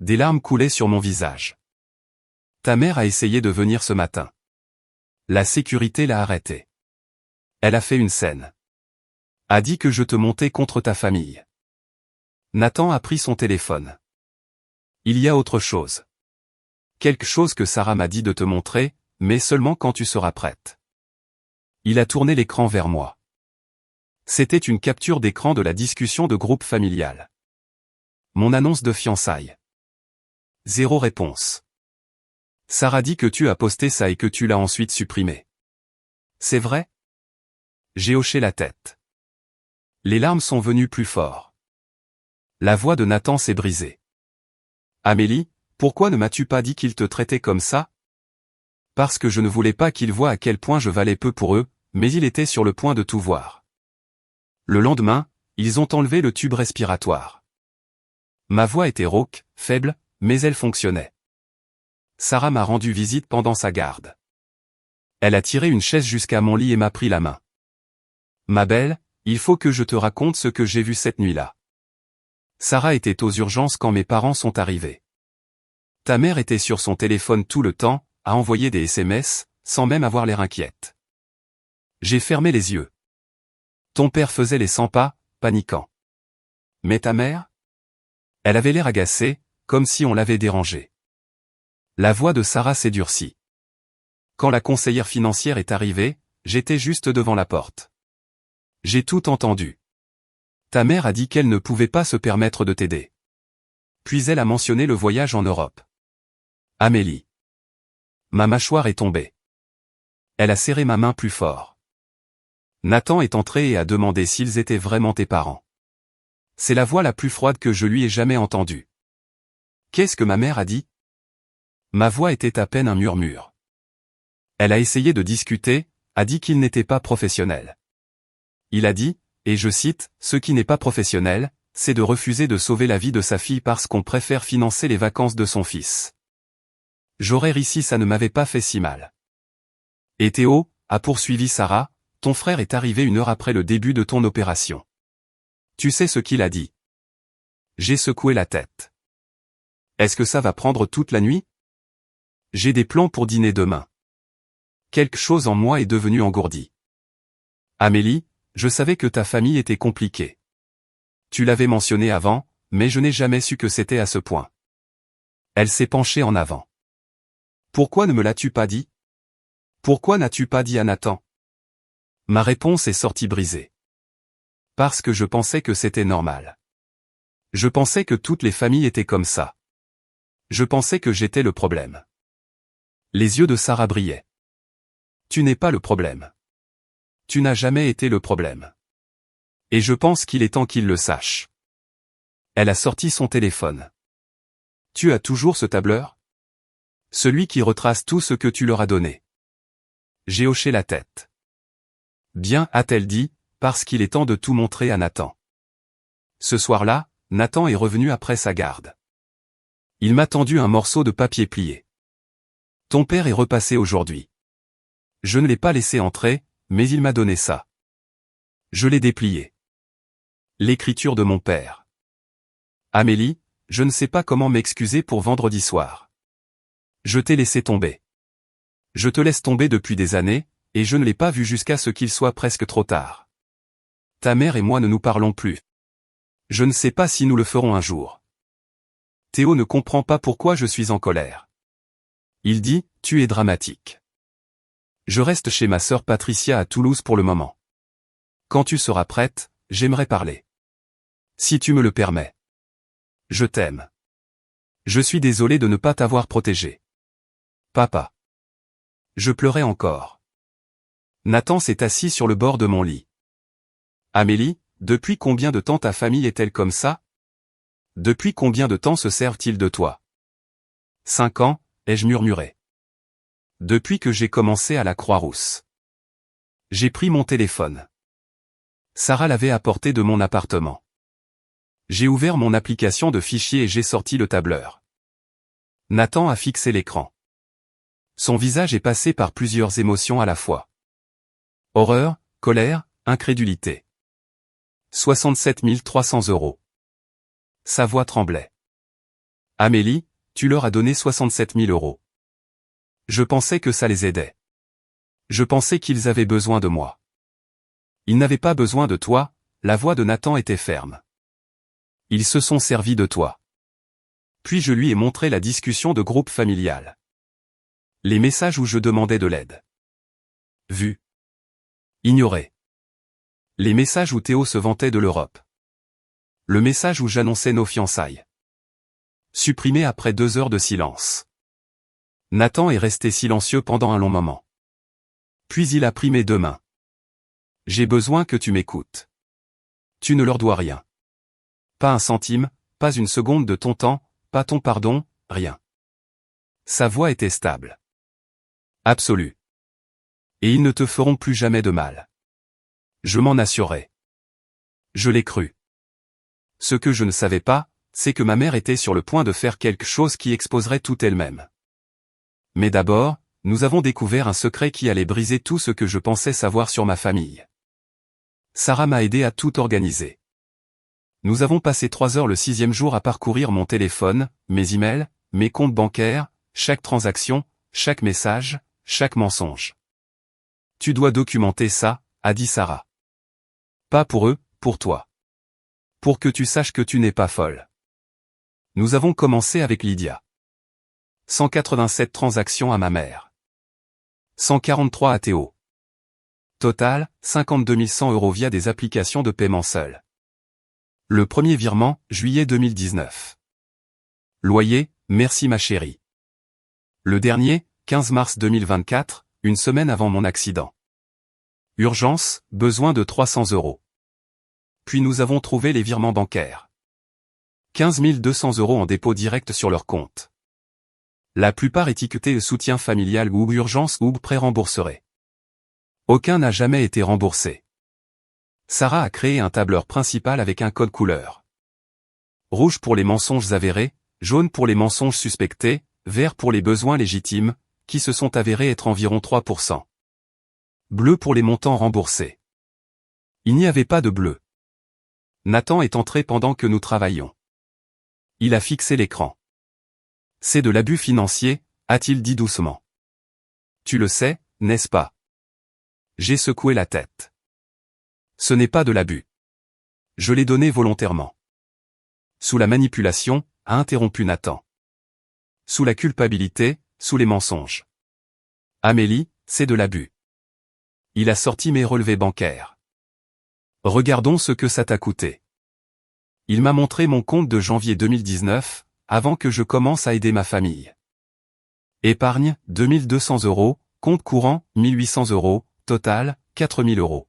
Des larmes coulaient sur mon visage. Ta mère a essayé de venir ce matin. La sécurité l'a arrêtée. Elle a fait une scène. A dit que je te montais contre ta famille. Nathan a pris son téléphone. Il y a autre chose. Quelque chose que Sarah m'a dit de te montrer, mais seulement quand tu seras prête. Il a tourné l'écran vers moi. C'était une capture d'écran de la discussion de groupe familial. Mon annonce de fiançailles. 0 réponse. Sarah dit que tu as posté ça et que tu l'as ensuite supprimé. C'est vrai? J'ai hoché la tête. Les larmes sont venues plus fort. La voix de Nathan s'est brisée. Amélie, pourquoi ne m'as-tu pas dit qu'il te traitait comme ça? Parce que je ne voulais pas qu'il voie à quel point je valais peu pour eux, mais il était sur le point de tout voir. Le lendemain, ils ont enlevé le tube respiratoire. Ma voix était rauque, faible, mais elle fonctionnait. Sarah m'a rendu visite pendant sa garde. Elle a tiré une chaise jusqu'à mon lit et m'a pris la main. Ma belle, il faut que je te raconte ce que j'ai vu cette nuit-là. Sarah était aux urgences quand mes parents sont arrivés. Ta mère était sur son téléphone tout le temps, a envoyé des SMS, sans même avoir l'air inquiète. J'ai fermé les yeux. Ton père faisait les 100 pas, paniquant. Mais ta mère? Elle avait l'air agacée, comme si on l'avait dérangée. La voix de Sarah s'est durcie. Quand la conseillère financière est arrivée, j'étais juste devant la porte. J'ai tout entendu. Ta mère a dit qu'elle ne pouvait pas se permettre de t'aider. Puis elle a mentionné le voyage en Europe. Amélie. Ma mâchoire est tombée. Elle a serré ma main plus fort. Nathan est entré et a demandé s'ils étaient vraiment tes parents. C'est la voix la plus froide que je lui ai jamais entendue. Qu'est-ce que ma mère a dit? Ma voix était à peine un murmure. Elle a essayé de discuter, a dit qu'il n'était pas professionnel. Il a dit, et je cite, « Ce qui n'est pas professionnel, c'est de refuser de sauver la vie de sa fille parce qu'on préfère financer les vacances de son fils. » J'aurais ri si ça ne m'avait pas fait si mal. Et Théo, a poursuivi Sarah, ton frère est arrivé 1 heure après le début de ton opération. Tu sais ce qu'il a dit? J'ai secoué la tête. Est-ce que ça va prendre toute la nuit? J'ai des plans pour dîner demain. Quelque chose en moi est devenu engourdi. Amélie, je savais que ta famille était compliquée. Tu l'avais mentionné avant, mais je n'ai jamais su que c'était à ce point. Elle s'est penchée en avant. Pourquoi ne me l'as-tu pas dit? Pourquoi n'as-tu pas dit à Nathan? Ma réponse est sortie brisée. Parce que je pensais que c'était normal. Je pensais que toutes les familles étaient comme ça. Je pensais que j'étais le problème. Les yeux de Sarah brillaient. Tu n'es pas le problème. Tu n'as jamais été le problème. Et je pense qu'il est temps qu'il le sache. Elle a sorti son téléphone. Tu as toujours ce tableur? Celui qui retrace tout ce que tu leur as donné. J'ai hoché la tête. Bien, a-t-elle dit, parce qu'il est temps de tout montrer à Nathan. Ce soir-là, Nathan est revenu après sa garde. Il m'a tendu un morceau de papier plié. Ton père est repassé aujourd'hui. Je ne l'ai pas laissé entrer, mais il m'a donné ça. Je l'ai déplié. L'écriture de mon père. Amélie, je ne sais pas comment m'excuser pour vendredi soir. Je t'ai laissé tomber. Je te laisse tomber depuis des années, et je ne l'ai pas vu jusqu'à ce qu'il soit presque trop tard. Ta mère et moi ne nous parlons plus. Je ne sais pas si nous le ferons un jour. Théo ne comprend pas pourquoi je suis en colère. Il dit, tu es dramatique. Je reste chez ma sœur Patricia à Toulouse pour le moment. Quand tu seras prête, j'aimerais parler. Si tu me le permets. Je t'aime. Je suis désolé de ne pas t'avoir protégé. Papa. Je pleurais encore. Nathan s'est assis sur le bord de mon lit. Amélie, depuis combien de temps ta famille est-elle comme ça? Depuis combien de temps se servent-ils de toi? 5 ans, ai-je murmuré. Depuis que j'ai commencé à la Croix-Rousse. J'ai pris mon téléphone. Sarah l'avait apporté de mon appartement. J'ai ouvert mon application de fichiers et j'ai sorti le tableur. Nathan a fixé l'écran. Son visage est passé par plusieurs émotions à la fois. Horreur, colère, incrédulité. 67 300 €. Sa voix tremblait. Amélie, tu leur as donné 67 000 €. Je pensais que ça les aidait. Je pensais qu'ils avaient besoin de moi. Ils n'avaient pas besoin de toi, la voix de Nathan était ferme. Ils se sont servis de toi. Puis je lui ai montré la discussion de groupe familial. Les messages où je demandais de l'aide. Vu. Ignoré. Les messages où Théo se vantait de l'Europe. Le message où j'annonçais nos fiançailles. Supprimé après 2 heures de silence. Nathan est resté silencieux pendant un long moment. Puis il a pris mes 2 mains. J'ai besoin que tu m'écoutes. Tu ne leur dois rien. Pas un centime, pas une seconde de ton temps, pas ton pardon, rien. Sa voix était stable. Absolue. Et ils ne te feront plus jamais de mal. Je m'en assurais. Je l'ai cru. Ce que je ne savais pas, c'est que ma mère était sur le point de faire quelque chose qui exposerait tout elle-même. Mais d'abord, nous avons découvert un secret qui allait briser tout ce que je pensais savoir sur ma famille. Sarah m'a aidé à tout organiser. Nous avons passé 3 heures le 6e jour à parcourir mon téléphone, mes emails, mes comptes bancaires, chaque transaction, chaque message, chaque mensonge. Tu dois documenter ça, a dit Sarah. Pas pour eux, pour toi. Pour que tu saches que tu n'es pas folle. Nous avons commencé avec Lydia. 187 transactions à ma mère. 143 à Théo. Total, 52 100 € via des applications de paiement seules. Le premier virement, juillet 2019. Loyer, merci ma chérie. Le dernier, 15 mars 2024, une semaine avant mon accident. Urgence, besoin de 300 €. Puis nous avons trouvé les virements bancaires. 15 200 € en dépôt direct sur leur compte. La plupart étiquetés soutien familial ou urgence ou pré-rembourseraient. Aucun n'a jamais été remboursé. Sarah a créé un tableur principal avec un code couleur. Rouge pour les mensonges avérés, jaune pour les mensonges suspectés, vert pour les besoins légitimes, qui se sont avérés être environ 3%. Bleu pour les montants remboursés. Il n'y avait pas de bleu. Nathan est entré pendant que nous travaillions. Il a fixé l'écran. C'est de l'abus financier, a-t-il dit doucement. Tu le sais, n'est-ce pas? J'ai secoué la tête. Ce n'est pas de l'abus. Je l'ai donné volontairement. Sous la manipulation, a interrompu Nathan. Sous la culpabilité, sous les mensonges. Amélie, c'est de l'abus. Il a sorti mes relevés bancaires. Regardons ce que ça t'a coûté. Il m'a montré mon compte de janvier 2019, avant que je commence à aider ma famille. Épargne, 2200 €, compte courant, 1800 €, total, 4000 €.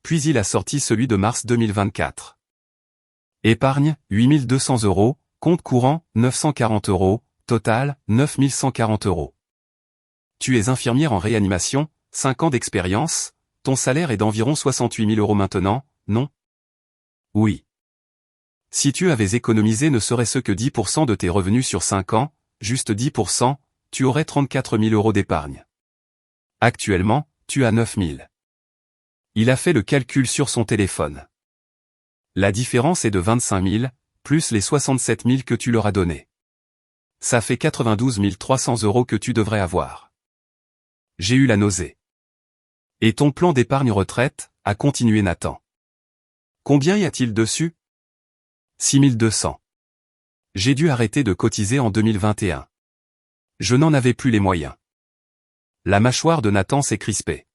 Puis il a sorti celui de mars 2024. Épargne, 8200 €, compte courant, 940 €, total, 9140 €. Tu es infirmière en réanimation, 5 ans d'expérience, ton salaire est d'environ 68 000 € maintenant, non? Oui. Si tu avais économisé ne serait-ce que 10% de tes revenus sur 5 ans, juste 10%, tu aurais 34 000 € d'épargne. Actuellement, tu as 9 000. Il a fait le calcul sur son téléphone. La différence est de 25 000, plus les 67 000 que tu leur as donnés. Ça fait 92 300 € que tu devrais avoir. J'ai eu la nausée. Et ton plan d'épargne retraite, a continué Nathan. Combien y a-t-il dessus? 6 200. J'ai dû arrêter de cotiser en 2021. Je n'en avais plus les moyens. La mâchoire de Nathan s'est crispée.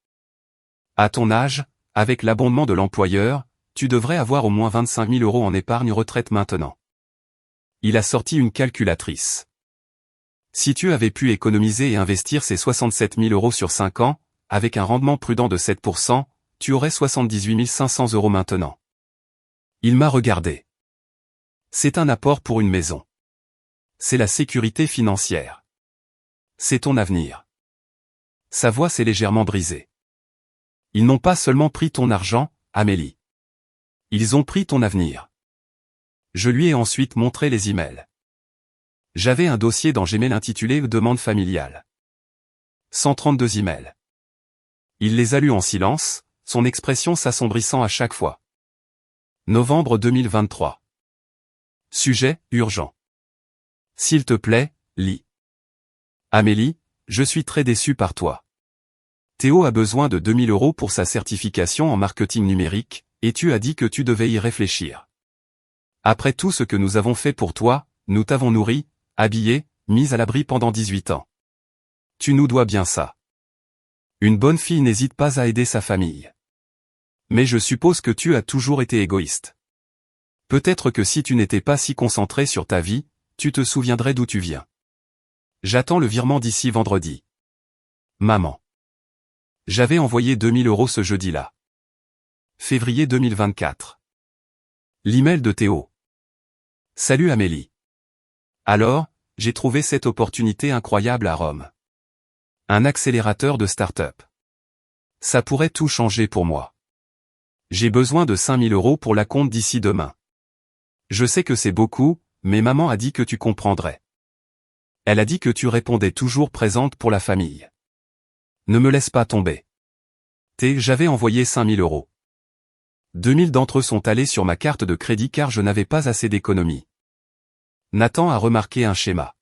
À ton âge, avec l'abondement de l'employeur, tu devrais avoir au moins 25 000 € en épargne retraite maintenant. Il a sorti une calculatrice. Si tu avais pu économiser et investir ces 67 000 € sur 5 ans, avec un rendement prudent de 7%, tu aurais 78 500 € maintenant. Il m'a regardé. C'est un apport pour une maison. C'est la sécurité financière. C'est ton avenir. Sa voix s'est légèrement brisée. Ils n'ont pas seulement pris ton argent, Amélie. Ils ont pris ton avenir. Je lui ai ensuite montré les emails. J'avais un dossier dans Gmail intitulé « Demande familiale ». 132 emails. Il les a lus en silence, son expression s'assombrissant à chaque fois. Novembre 2023. Sujet, urgent. S'il te plaît, lis. Amélie, je suis très déçu par toi. Théo a besoin de 2000 € pour sa certification en marketing numérique, et tu as dit que tu devais y réfléchir. Après tout ce que nous avons fait pour toi, nous t'avons nourri, habillé, mis à l'abri pendant 18 ans. Tu nous dois bien ça. Une bonne fille n'hésite pas à aider sa famille. Mais je suppose que tu as toujours été égoïste. Peut-être que si tu n'étais pas si concentré sur ta vie, tu te souviendrais d'où tu viens. J'attends le virement d'ici vendredi. Maman. J'avais envoyé 2000 € ce jeudi-là. Février 2024. L'email de Théo. Salut Amélie. Alors, j'ai trouvé cette opportunité incroyable à Rome. Un accélérateur de start-up. Ça pourrait tout changer pour moi. J'ai besoin de 5000 € pour la compte d'ici demain. Je sais que c'est beaucoup, mais maman a dit que tu comprendrais. Elle a dit que tu répondais toujours présente pour la famille. Ne me laisse pas tomber. J'avais envoyé 5000 €. 2000 d'entre eux sont allés sur ma carte de crédit car je n'avais pas assez d'économies. Nathan a remarqué un schéma.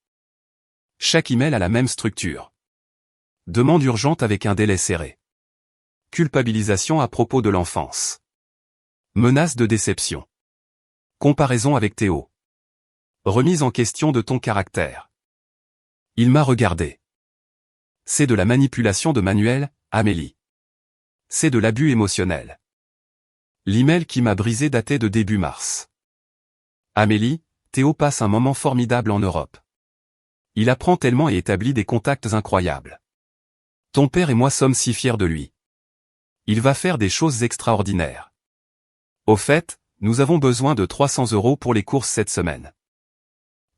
Chaque email a la même structure. Demande urgente avec un délai serré. Culpabilisation à propos de l'enfance. Menace de déception. Comparaison avec Théo. Remise en question de ton caractère. Il m'a regardé. C'est de la manipulation de manuel, Amélie. C'est de l'abus émotionnel. L'email qui m'a brisé datait de début mars. Amélie, Théo passe un moment formidable en Europe. Il apprend tellement et établit des contacts incroyables. Ton père et moi sommes si fiers de lui. Il va faire des choses extraordinaires. Au fait, nous avons besoin de 300 € pour les courses cette semaine.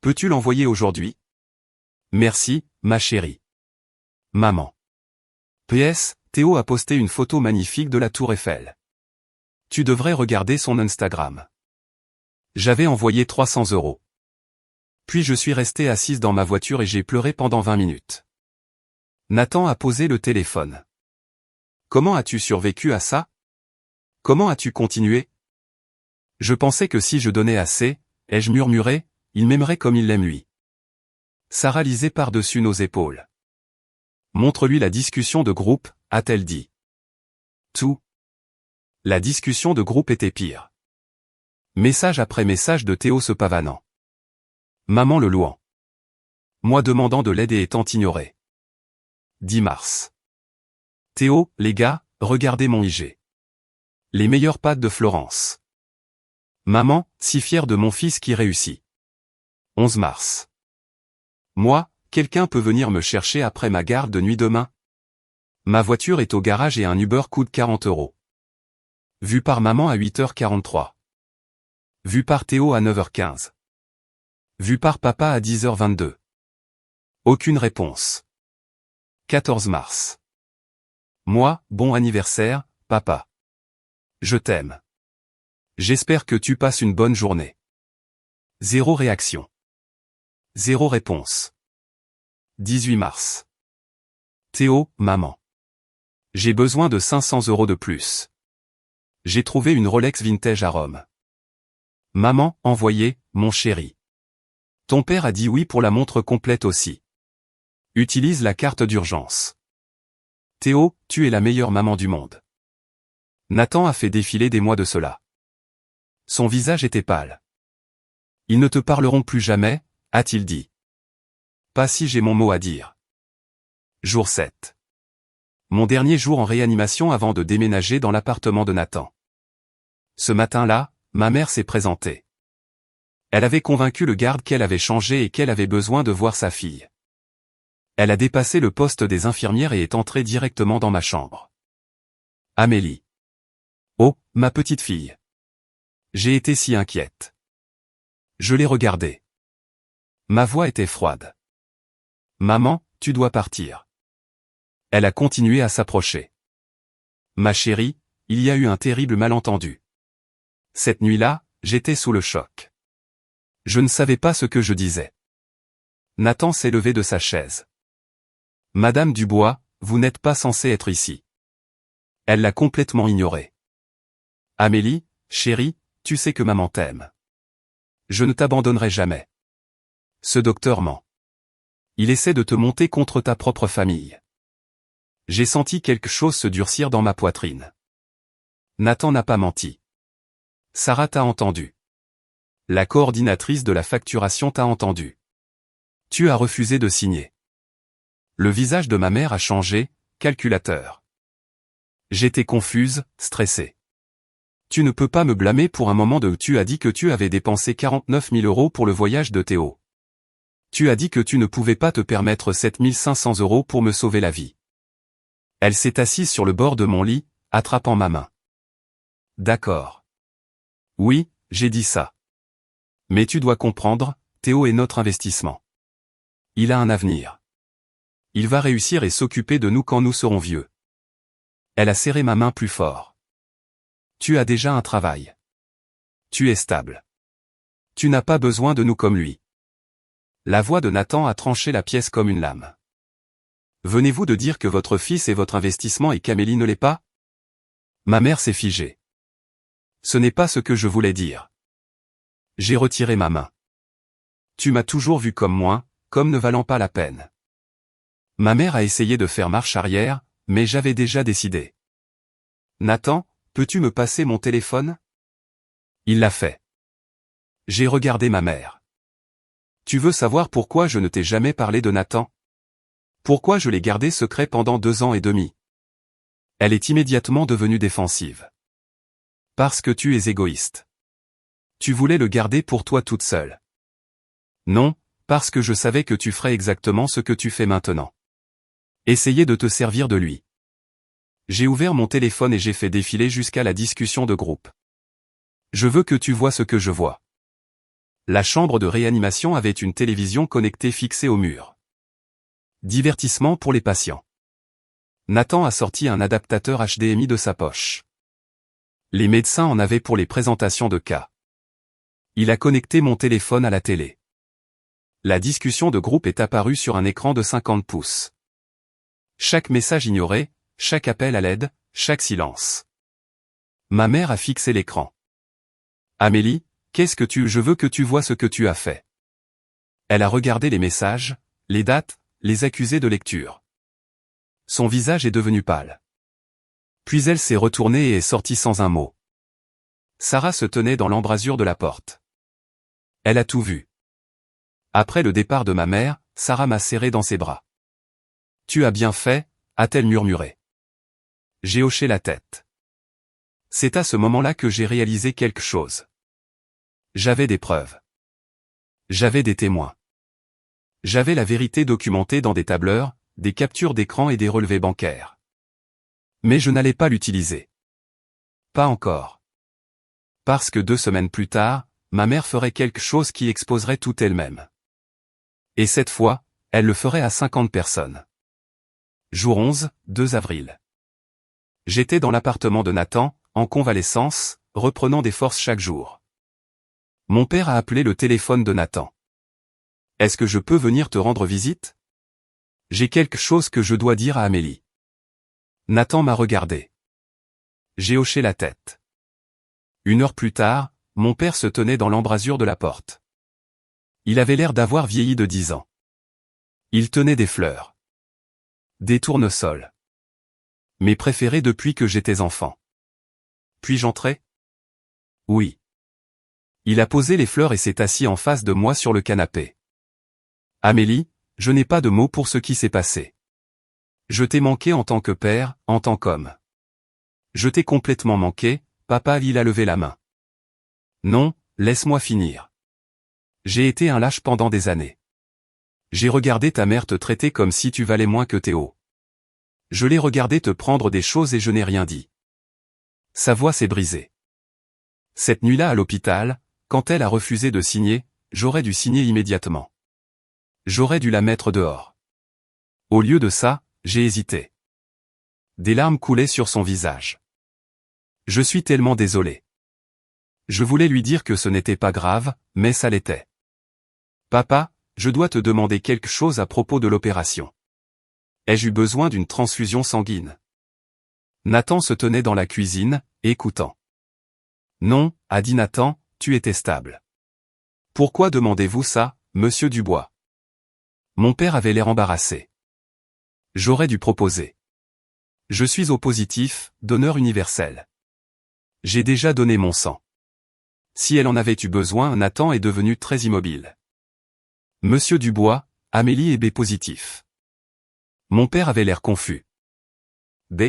Peux-tu l'envoyer aujourd'hui? Merci, ma chérie. Maman. PS, Théo a posté une photo magnifique de la Tour Eiffel. Tu devrais regarder son Instagram. J'avais envoyé 300 €. Puis je suis restée assise dans ma voiture et j'ai pleuré pendant 20 minutes. Nathan a posé le téléphone. Comment as-tu survécu à ça? Comment as-tu continué? Je pensais que si je donnais assez, ai-je murmuré, il m'aimerait comme il l'aime lui. Sarah lisait par-dessus nos épaules. Montre-lui la discussion de groupe, a-t-elle dit. Tout. La discussion de groupe était pire. Message après message de Théo se pavanant. Maman le louant. Moi demandant de l'aide et étant ignoré. 10 mars. Théo, les gars, regardez mon IG. Les meilleures pâtes de Florence. Maman, si fière de mon fils qui réussit. 11 mars. Moi, quelqu'un peut venir me chercher après ma garde de nuit demain? Ma voiture est au garage et un Uber coûte 40 €. Vu par maman à 8h43. Vu par Théo à 9h15. Vu par papa à 10h22. Aucune réponse. 14 mars. Moi, bon anniversaire, papa. Je t'aime. J'espère que tu passes une bonne journée. Zéro réaction. Zéro réponse. 18 mars. Théo, maman. J'ai besoin de 500 € de plus. J'ai trouvé une Rolex vintage à Rome. Maman, envoyé, mon chéri. Ton père a dit oui pour la montre complète aussi. Utilise la carte d'urgence. Théo, tu es la meilleure maman du monde. Nathan a fait défiler des mois de cela. Son visage était pâle. Ils ne te parleront plus jamais, a-t-il dit. Pas si j'ai mon mot à dire. Jour 7. Mon dernier jour en réanimation avant de déménager dans l'appartement de Nathan. Ce matin-là, ma mère s'est présentée. Elle avait convaincu le garde qu'elle avait changé et qu'elle avait besoin de voir sa fille. Elle a dépassé le poste des infirmières et est entrée directement dans ma chambre. Amélie. Oh, ma petite fille. J'ai été si inquiète. Je l'ai regardée. Ma voix était froide. Maman, tu dois partir. Elle a continué à s'approcher. Ma chérie, il y a eu un terrible malentendu. Cette nuit-là, j'étais sous le choc. Je ne savais pas ce que je disais. Nathan s'est levé de sa chaise. Madame Dubois, vous n'êtes pas censée être ici. Elle l'a complètement ignoré. Amélie, chérie, tu sais que maman t'aime. Je ne t'abandonnerai jamais. Ce docteur ment. Il essaie de te monter contre ta propre famille. J'ai senti quelque chose se durcir dans ma poitrine. Nathan n'a pas menti. Sarah t'a entendu. La coordinatrice de la facturation t'a entendu. Tu as refusé de signer. Le visage de ma mère a changé, calculateur. J'étais confuse, stressée. Tu ne peux pas me blâmer pour un moment de tu as dit que tu avais dépensé 49 000 € pour le voyage de Théo. Tu as dit que tu ne pouvais pas te permettre 7 500 € pour me sauver la vie. Elle s'est assise sur le bord de mon lit, attrapant ma main. D'accord. Oui, j'ai dit ça. Mais tu dois comprendre, Théo est notre investissement. Il a un avenir. Il va réussir et s'occuper de nous quand nous serons vieux. Elle a serré ma main plus fort. Tu as déjà un travail. Tu es stable. Tu n'as pas besoin de nous comme lui. La voix de Nathan a tranché la pièce comme une lame. Venez-vous de dire que votre fils est votre investissement et qu'Amélie ne l'est pas? Ma mère s'est figée. Ce n'est pas ce que je voulais dire. J'ai retiré ma main. Tu m'as toujours vu comme moi, comme ne valant pas la peine. Ma mère a essayé de faire marche arrière, mais j'avais déjà décidé. Nathan, peux-tu me passer mon téléphone? Il l'a fait. J'ai regardé ma mère. Tu veux savoir pourquoi je ne t'ai jamais parlé de Nathan? Pourquoi je l'ai gardé secret pendant 2 ans et demi? Elle est immédiatement devenue défensive. Parce que tu es égoïste. Tu voulais le garder pour toi toute seule. Non, parce que je savais que tu ferais exactement ce que tu fais maintenant. Essayer de te servir de lui. J'ai ouvert mon téléphone et j'ai fait défiler jusqu'à la discussion de groupe. Je veux que tu vois ce que je vois. La chambre de réanimation avait une télévision connectée fixée au mur. Divertissement pour les patients. Nathan a sorti un adaptateur HDMI de sa poche. Les médecins en avaient pour les présentations de cas. Il a connecté mon téléphone à la télé. La discussion de groupe est apparue sur un écran de 50 pouces. Chaque message ignoré, chaque appel à l'aide, chaque silence. Ma mère a fixé l'écran. Amélie, qu'est-ce que je veux que tu vois ce que tu as fait. Elle a regardé les messages, les dates, les accusés de lecture. Son visage est devenu pâle. Puis elle s'est retournée et est sortie sans un mot. Sarah se tenait dans l'embrasure de la porte. Elle a tout vu. Après le départ de ma mère, Sarah m'a serré dans ses bras. Tu as bien fait, a-t-elle murmuré. J'ai hoché la tête. C'est à ce moment-là que j'ai réalisé quelque chose. J'avais des preuves. J'avais des témoins. J'avais la vérité documentée dans des tableurs, des captures d'écran et des relevés bancaires. Mais je n'allais pas l'utiliser. Pas encore. Parce que 2 semaines plus tard, ma mère ferait quelque chose qui exposerait tout elle-même. Et cette fois, elle le ferait à 50 personnes. Jour 11, 2 avril. J'étais dans l'appartement de Nathan, en convalescence, reprenant des forces chaque jour. Mon père a appelé le téléphone de Nathan. Est-ce que je peux venir te rendre visite? J'ai quelque chose que je dois dire à Amélie. Nathan m'a regardé. J'ai hoché la tête. 1 heure plus tard, mon père se tenait dans l'embrasure de la porte. Il avait l'air d'avoir vieilli de 10 ans. Il tenait des fleurs. Des tournesols. Mes préférés depuis que j'étais enfant. Puis-je entrer? Oui. Il a posé les fleurs et s'est assis en face de moi sur le canapé. Amélie, je n'ai pas de mots pour ce qui s'est passé. Je t'ai manqué en tant que père, en tant qu'homme. Je t'ai complètement manqué, papa. Il a levé la main. Non, laisse-moi finir. J'ai été un lâche pendant des années. J'ai regardé ta mère te traiter comme si tu valais moins que Théo. Je l'ai regardé te prendre des choses et je n'ai rien dit. Sa voix s'est brisée. Cette nuit-là à l'hôpital, quand elle a refusé de signer, j'aurais dû signer immédiatement. J'aurais dû la mettre dehors. Au lieu de ça, j'ai hésité. Des larmes coulaient sur son visage. Je suis tellement désolé. Je voulais lui dire que ce n'était pas grave, mais ça l'était. Papa, je dois te demander quelque chose à propos de l'opération. Ai-je eu besoin d'une transfusion sanguine? Nathan se tenait dans la cuisine, écoutant. Non, a dit Nathan, tu étais stable. Pourquoi demandez-vous ça, monsieur Dubois? Mon père avait l'air embarrassé. J'aurais dû proposer. Je suis au positif, donneur universel. J'ai déjà donné mon sang. Si elle en avait eu besoin, Nathan est devenu très immobile. Monsieur Dubois, Amélie est B positif. Mon père avait l'air confus. B.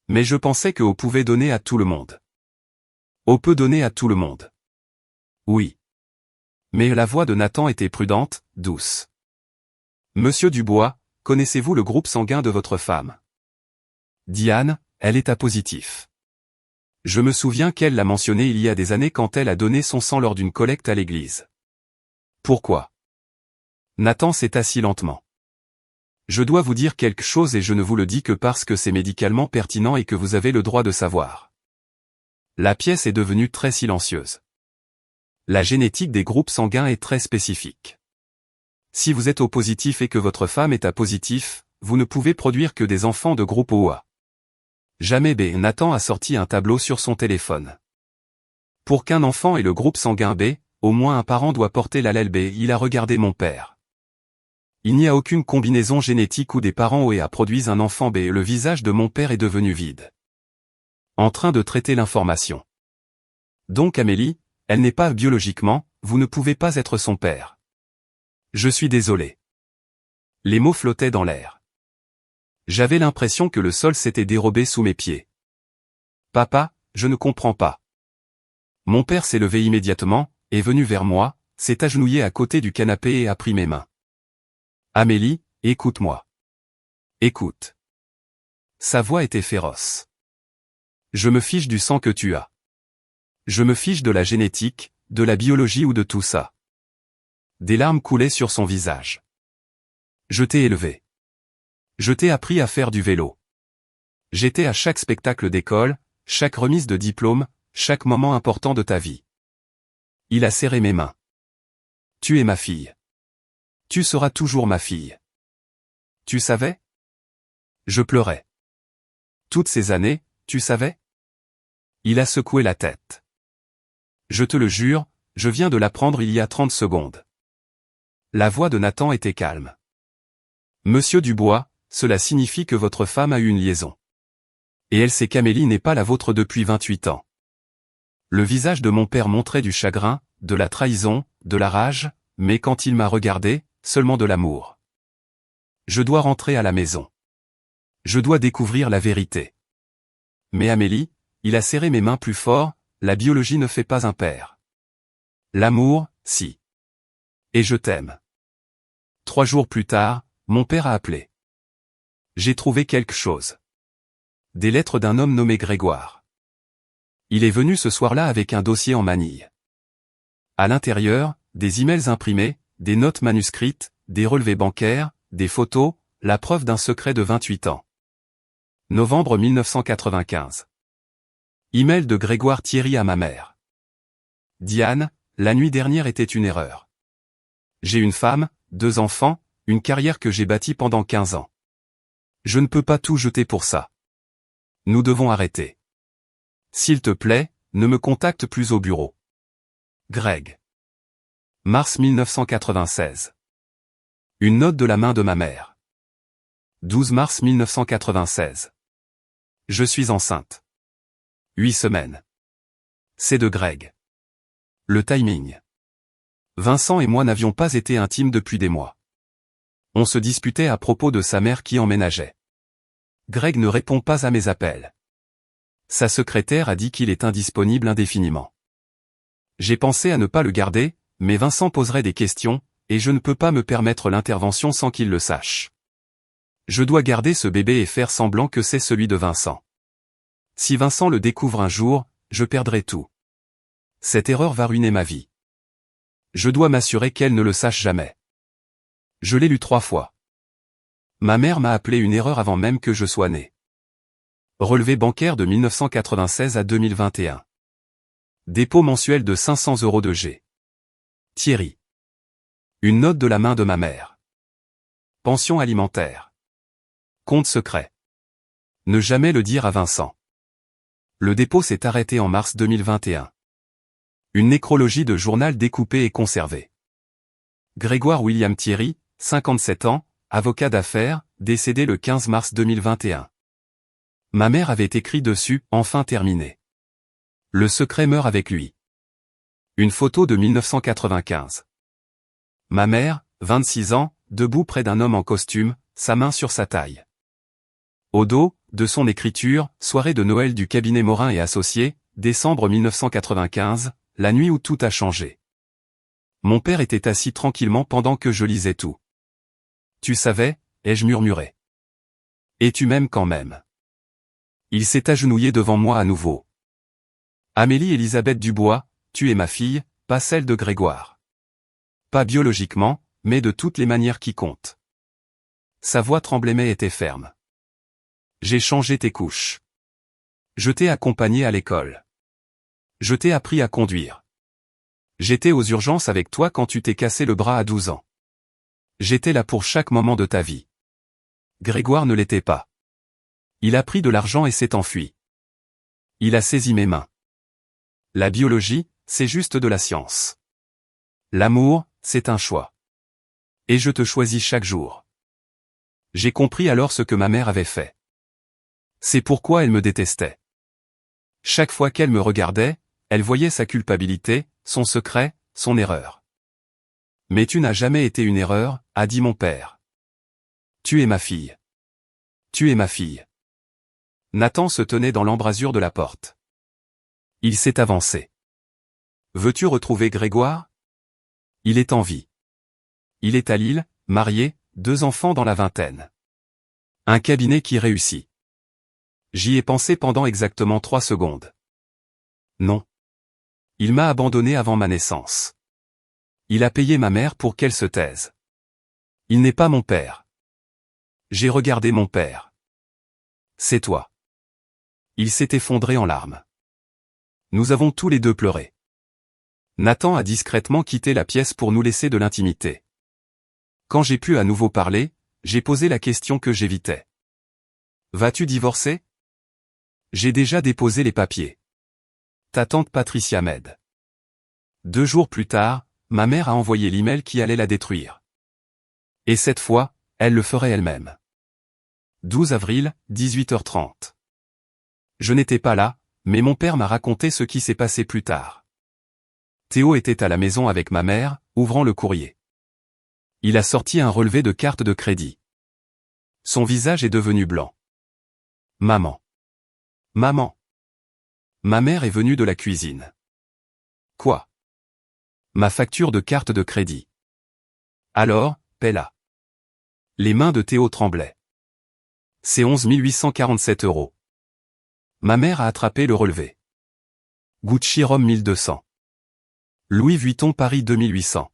Mais je pensais que O pouvait donner à tout le monde. O peut donner à tout le monde. Oui. Mais la voix de Nathan était prudente, douce. Monsieur Dubois, connaissez-vous le groupe sanguin de votre femme? Diane, elle est A positif. Je me souviens qu'elle l'a mentionné il y a des années quand elle a donné son sang lors d'une collecte à l'église. Pourquoi? Nathan s'est assis lentement. Je dois vous dire quelque chose et je ne vous le dis que parce que c'est médicalement pertinent et que vous avez le droit de savoir. La pièce est devenue très silencieuse. La génétique des groupes sanguins est très spécifique. Si vous êtes O positif et que votre femme est A positif, vous ne pouvez produire que des enfants de groupe OA. Jamais B. Nathan a sorti un tableau sur son téléphone. Pour qu'un enfant ait le groupe sanguin B, au moins un parent doit porter l'allèle B. Il a regardé mon père. Il n'y a aucune combinaison génétique où des parents OA produisent un enfant B. Le visage de mon père est devenu vide. En train de traiter l'information. Donc Amélie, elle n'est pas biologiquement, vous ne pouvez pas être son père. Je suis désolé. Les mots flottaient dans l'air. J'avais l'impression que le sol s'était dérobé sous mes pieds. Papa, je ne comprends pas. Mon père s'est levé immédiatement, est venu vers moi, s'est agenouillé à côté du canapé et a pris mes mains. Amélie, écoute-moi. Écoute. Sa voix était féroce. Je me fiche du sang que tu as. Je me fiche de la génétique, de la biologie ou de tout ça. Des larmes coulaient sur son visage. Je t'ai élevé. Je t'ai appris à faire du vélo. J'étais à chaque spectacle d'école, chaque remise de diplôme, chaque moment important de ta vie. Il a serré mes mains. Tu es ma fille. Tu seras toujours ma fille. Tu savais? Je pleurais. Toutes ces années, tu savais? Il a secoué la tête. Je te le jure, je viens de l'apprendre il y a 30 secondes. La voix de Nathan était calme. Monsieur Dubois, cela signifie que votre femme a eu une liaison. Et elle sait qu'Amélie n'est pas la vôtre depuis 28 ans. Le visage de mon père montrait du chagrin, de la trahison, de la rage, mais quand il m'a regardé, seulement de l'amour. Je dois rentrer à la maison. Je dois découvrir la vérité. Mais Amélie, il a serré mes mains plus fort, la biologie ne fait pas un père. L'amour, si. Et je t'aime. 3 jours plus tard, mon père a appelé. J'ai trouvé quelque chose. Des lettres d'un homme nommé Grégoire. Il est venu ce soir-là avec un dossier en manille. À l'intérieur, des emails imprimés, des notes manuscrites, des relevés bancaires, des photos, la preuve d'un secret de 28 ans. Novembre 1995. Email de Grégoire Thierry à ma mère. Diane, la nuit dernière était une erreur. J'ai une femme, 2 enfants, une carrière que j'ai bâtie pendant 15 ans. Je ne peux pas tout jeter pour ça. Nous devons arrêter. S'il te plaît, ne me contacte plus au bureau. Greg. Mars 1996. Une note de la main de ma mère. 12 mars 1996. Je suis enceinte. 8 semaines. C'est de Greg. Le timing. Vincent et moi n'avions pas été intimes depuis des mois. On se disputait à propos de sa mère qui emménageait. Greg ne répond pas à mes appels. Sa secrétaire a dit qu'il est indisponible indéfiniment. J'ai pensé à ne pas le garder, mais Vincent poserait des questions, et je ne peux pas me permettre l'intervention sans qu'il le sache. Je dois garder ce bébé et faire semblant que c'est celui de Vincent. Si Vincent le découvre un jour, je perdrai tout. Cette erreur va ruiner ma vie. Je dois m'assurer qu'elle ne le sache jamais. Je l'ai lu 3 fois. Ma mère m'a appelé une erreur avant même que je sois né. Relevé bancaire de 1996 à 2021. Dépôt mensuel de 500 € de G. Thierry. Une note de la main de ma mère. Pension alimentaire. Compte secret. Ne jamais le dire à Vincent. Le dépôt s'est arrêté en mars 2021. Une nécrologie de journal découpée et conservée. Grégoire William Thierry, 57 ans, avocat d'affaires, décédé le 15 mars 2021. Ma mère avait écrit dessus, enfin terminé. Le secret meurt avec lui. Une photo de 1995. Ma mère, 26 ans, debout près d'un homme en costume, sa main sur sa taille. Au dos, de son écriture, soirée de Noël du cabinet Morin et Associés, décembre 1995, la nuit où tout a changé. Mon père était assis tranquillement pendant que je lisais tout. Tu savais, ai-je murmuré. Et tu m'aimes quand même. Il s'est agenouillé devant moi à nouveau. Amélie Elisabeth Dubois, tu es ma fille, pas celle de Grégoire. Pas biologiquement, mais de toutes les manières qui comptent. Sa voix tremblait mais était ferme. J'ai changé tes couches. Je t'ai accompagné à l'école. Je t'ai appris à conduire. J'étais aux urgences avec toi quand tu t'es cassé le bras à 12 ans. J'étais là pour chaque moment de ta vie. Grégoire ne l'était pas. Il a pris de l'argent et s'est enfui. Il a saisi mes mains. La biologie, c'est juste de la science. L'amour, c'est un choix. Et je te choisis chaque jour. J'ai compris alors ce que ma mère avait fait. C'est pourquoi elle me détestait. Chaque fois qu'elle me regardait, elle voyait sa culpabilité, son secret, son erreur. Mais tu n'as jamais été une erreur, a dit mon père. Tu es ma fille. Tu es ma fille. Nathan se tenait dans l'embrasure de la porte. Il s'est avancé. Veux-tu retrouver Grégoire? Il est en vie. Il est à Lille, marié, 2 enfants dans la vingtaine. Un cabinet qui réussit. J'y ai pensé pendant exactement 3 secondes. Non. Il m'a abandonné avant ma naissance. Il a payé ma mère pour qu'elle se taise. Il n'est pas mon père. J'ai regardé mon père. C'est toi. Il s'est effondré en larmes. Nous avons tous les deux pleuré. Nathan a discrètement quitté la pièce pour nous laisser de l'intimité. Quand j'ai pu à nouveau parler, j'ai posé la question que j'évitais. Vas-tu divorcer? J'ai déjà déposé les papiers. Ta tante Patricia m'aide. 2 jours plus tard, ma mère a envoyé l'email qui allait la détruire. Et cette fois, elle le ferait elle-même. 12 avril, 18h30. Je n'étais pas là, mais mon père m'a raconté ce qui s'est passé plus tard. Théo était à la maison avec ma mère, ouvrant le courrier. Il a sorti un relevé de carte de crédit. Son visage est devenu blanc. Maman. Maman. Ma mère est venue de la cuisine. Quoi? Ma facture de carte de crédit. Alors, paie-la. Les mains de Théo tremblaient. C'est 11 847 €. Ma mère a attrapé le relevé. Gucci Rome 1200. Louis Vuitton Paris 2800.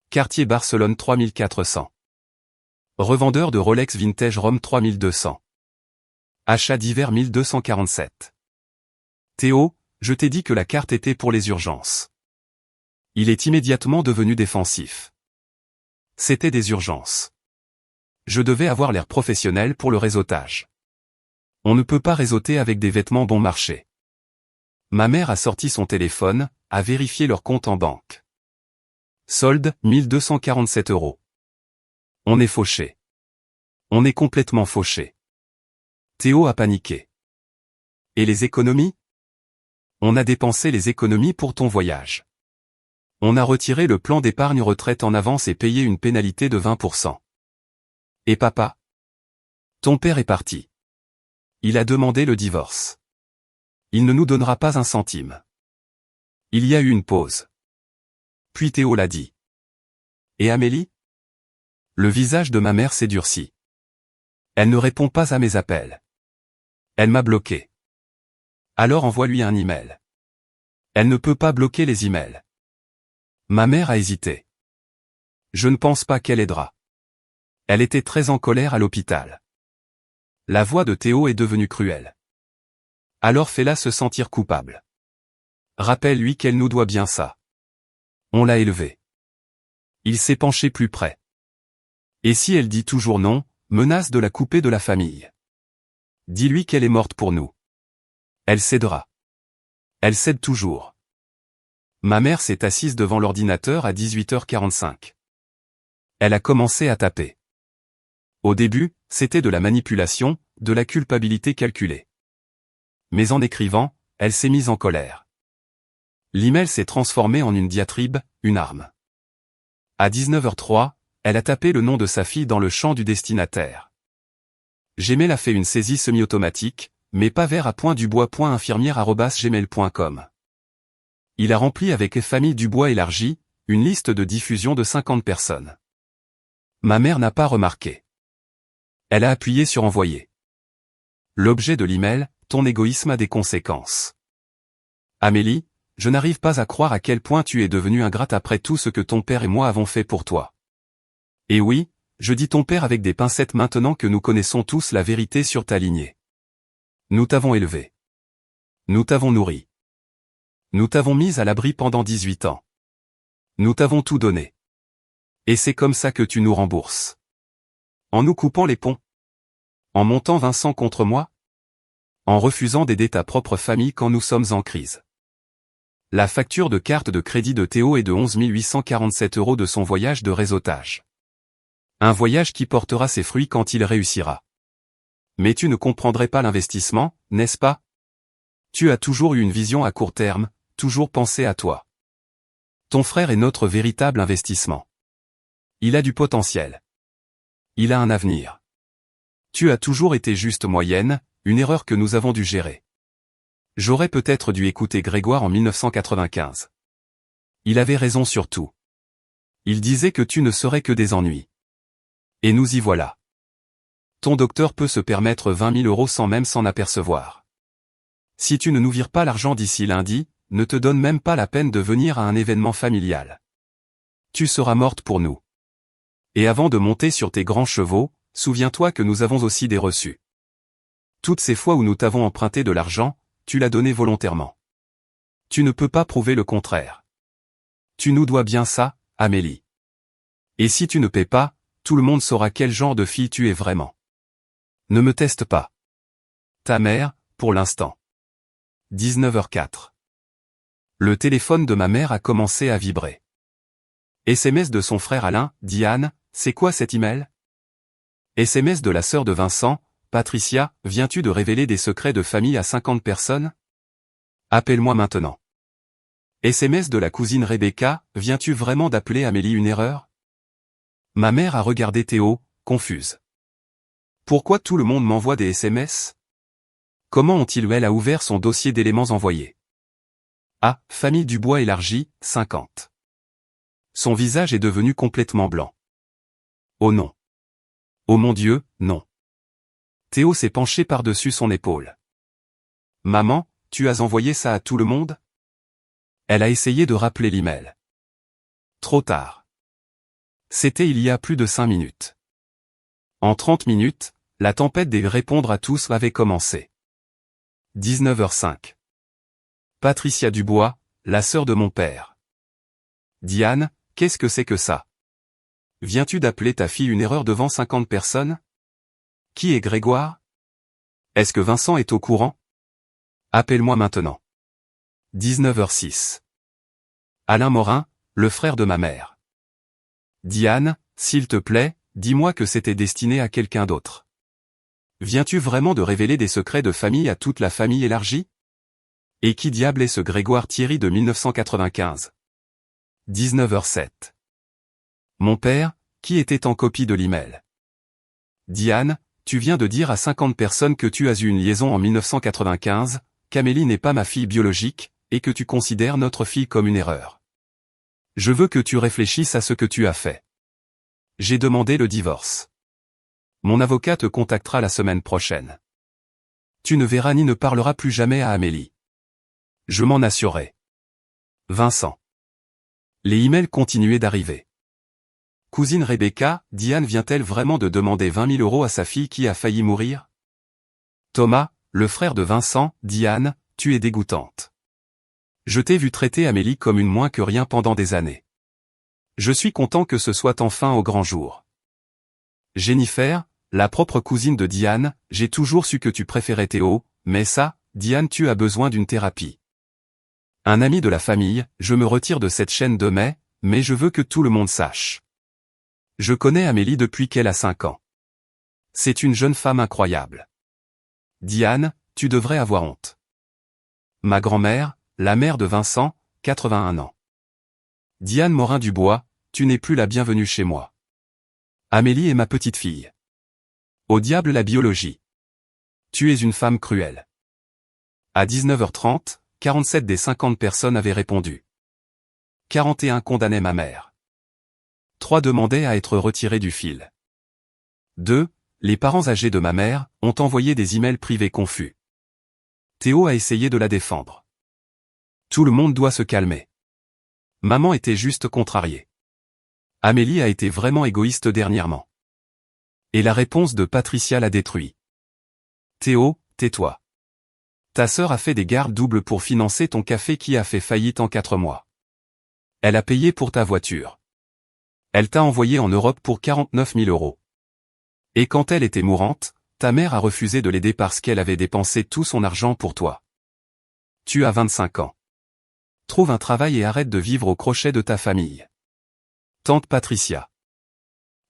Cartier Barcelone 3400. Revendeur de Rolex Vintage Rome 3200. Achat d'hiver 1247. Théo, je t'ai dit que la carte était pour les urgences. Il est immédiatement devenu défensif. C'était des urgences. Je devais avoir l'air professionnel pour le réseautage. On ne peut pas réseauter avec des vêtements bon marché. Ma mère a sorti son téléphone, a vérifié leur compte en banque. Solde, 1247 €. On est fauché. On est complètement fauché. Théo a paniqué. Et les économies? On a dépensé les économies pour ton voyage. On a retiré le plan d'épargne retraite en avance et payé une pénalité de 20%. Et papa? Ton père est parti. Il a demandé le divorce. Il ne nous donnera pas un centime. Il y a eu une pause. Puis Théo l'a dit. Et Amélie? Le visage de ma mère s'est durci. Elle ne répond pas à mes appels. Elle m'a bloqué. Alors envoie-lui un email. Elle ne peut pas bloquer les emails. Ma mère a hésité. Je ne pense pas qu'elle aidera. Elle était très en colère à l'hôpital. La voix de Théo est devenue cruelle. Alors fais-la se sentir coupable. Rappelle-lui qu'elle nous doit bien ça. On l'a élevée. Il s'est penché plus près. Et si elle dit toujours non, menace de la couper de la famille. Dis-lui qu'elle est morte pour nous. Elle cédera. Elle cède toujours. Ma mère s'est assise devant l'ordinateur à 18h45. Elle a commencé à taper. Au début, c'était de la manipulation, de la culpabilité calculée. Mais en écrivant, elle s'est mise en colère. L'email s'est transformé en une diatribe, une arme. À 19h03, elle a tapé le nom de sa fille dans le champ du destinataire. Gmail a fait une saisie semi-automatique, mais pas vers a.dubois.infirmière@gmail.com. Il a rempli avec famille Dubois élargie, une liste de diffusion de 50 personnes. Ma mère n'a pas remarqué. Elle a appuyé sur envoyer. L'objet de l'email, ton égoïsme a des conséquences. Amélie, je n'arrive pas à croire à quel point tu es devenue ingrate après tout ce que ton père et moi avons fait pour toi. Et oui, je dis ton père avec des pincettes maintenant que nous connaissons tous la vérité sur ta lignée. Nous t'avons élevé. Nous t'avons nourri. Nous t'avons mis à l'abri pendant 18 ans. Nous t'avons tout donné. Et c'est comme ça que tu nous rembourses. En nous coupant les ponts. En montant Vincent contre moi. En refusant d'aider ta propre famille quand nous sommes en crise. La facture de carte de crédit de Théo est de 11 847 € de son voyage de réseautage. Un voyage qui portera ses fruits quand il réussira. Mais tu ne comprendrais pas l'investissement, n'est-ce pas? Tu as toujours eu une vision à court terme, toujours pensé à toi. Ton frère est notre véritable investissement. Il a du potentiel. Il a un avenir. Tu as toujours été juste moyenne, une erreur que nous avons dû gérer. J'aurais peut-être dû écouter Grégoire en 1995. Il avait raison sur tout. Il disait que tu ne serais que des ennuis. Et nous y voilà. Ton docteur peut se permettre 20 000 € sans même s'en apercevoir. Si tu ne nous vires pas l'argent d'ici lundi, ne te donne même pas la peine de venir à un événement familial. Tu seras morte pour nous. Et avant de monter sur tes grands chevaux, souviens-toi que nous avons aussi des reçus. Toutes ces fois où nous t'avons emprunté de l'argent, tu l'as donné volontairement. Tu ne peux pas prouver le contraire. Tu nous dois bien ça, Amélie. Et si tu ne paies pas, tout le monde saura quel genre de fille tu es vraiment. Ne me teste pas. Ta mère, pour l'instant. 19h04. Le téléphone de ma mère a commencé à vibrer. SMS de son frère Alain, Diane, c'est quoi cet email? SMS de la sœur de Vincent, Patricia, viens-tu de révéler des secrets de famille à 50 personnes? Appelle-moi maintenant. SMS de la cousine Rebecca, viens-tu vraiment d'appeler Amélie une erreur? Ma mère a regardé Théo, confuse. Pourquoi tout le monde m'envoie des SMS? Comment ont-ils ou elle a ouvert son dossier d'éléments envoyés? Ah, famille Dubois élargie, 50. Son visage est devenu complètement blanc. Oh non. Oh mon Dieu, non. Théo s'est penché par-dessus son épaule. Maman, tu as envoyé ça à tout le monde? Elle a essayé de rappeler l'email. Trop tard. C'était il y a plus de 5 minutes. En 30 minutes, la tempête des répondre à tous avait commencé. 19h05. Patricia Dubois, la sœur de mon père. Diane, qu'est-ce que c'est que ça? Viens-tu d'appeler ta fille une erreur devant 50 personnes? Qui est Grégoire? Est-ce que Vincent est au courant? Appelle-moi maintenant. 19h06. Alain Morin, le frère de ma mère. Diane, s'il te plaît, dis-moi que c'était destiné à quelqu'un d'autre. Viens-tu vraiment de révéler des secrets de famille à toute la famille élargie? Et qui diable est ce Grégoire Thierry de 1995? 19h07. Mon père, qui était en copie de l'email. Diane, tu viens de dire à 50 personnes que tu as eu une liaison en 1995, qu'Amélie n'est pas ma fille biologique, et que tu considères notre fille comme une erreur. Je veux que tu réfléchisses à ce que tu as fait. J'ai demandé le divorce. Mon avocat te contactera la semaine prochaine. Tu ne verras ni ne parleras plus jamais à Amélie. Je m'en assurerai. Vincent. Les emails continuaient d'arriver. Cousine Rebecca, Diane vient-elle vraiment de demander 20 000 € à sa fille qui a failli mourir? Thomas, le frère de Vincent, Diane, tu es dégoûtante. Je t'ai vu traiter Amélie comme une moins que rien pendant des années. Je suis content que ce soit enfin au grand jour. Jennifer, la propre cousine de Diane, j'ai toujours su que tu préférais Théo, mais ça, Diane, tu as besoin d'une thérapie. Un ami de la famille, je me retire de cette chaîne de mais je veux que tout le monde sache. Je connais Amélie depuis qu'elle a 5 ans. C'est une jeune femme incroyable. Diane, tu devrais avoir honte. Ma grand-mère, la mère de Vincent, 81 ans. Diane Morin-Dubois, tu n'es plus la bienvenue chez moi. Amélie est ma petite fille. Au diable la biologie. Tu es une femme cruelle. À 19h30, 47 des 50 personnes avaient répondu. 41 condamnaient ma mère. 3 demandaient à être retirés du fil. 2. Les parents âgés de ma mère ont envoyé des emails privés confus. Théo a essayé de la défendre. Tout le monde doit se calmer. Maman était juste contrariée. Amélie a été vraiment égoïste dernièrement. Et la réponse de Patricia l'a détruit. Théo, tais-toi. Ta sœur a fait des gardes doubles pour financer ton café qui a fait faillite en 4 mois. Elle a payé pour ta voiture. Elle t'a envoyé en Europe pour 49 000 €. Et quand elle était mourante, ta mère a refusé de l'aider parce qu'elle avait dépensé tout son argent pour toi. Tu as 25 ans. Trouve un travail et arrête de vivre au crochet de ta famille. Tante Patricia.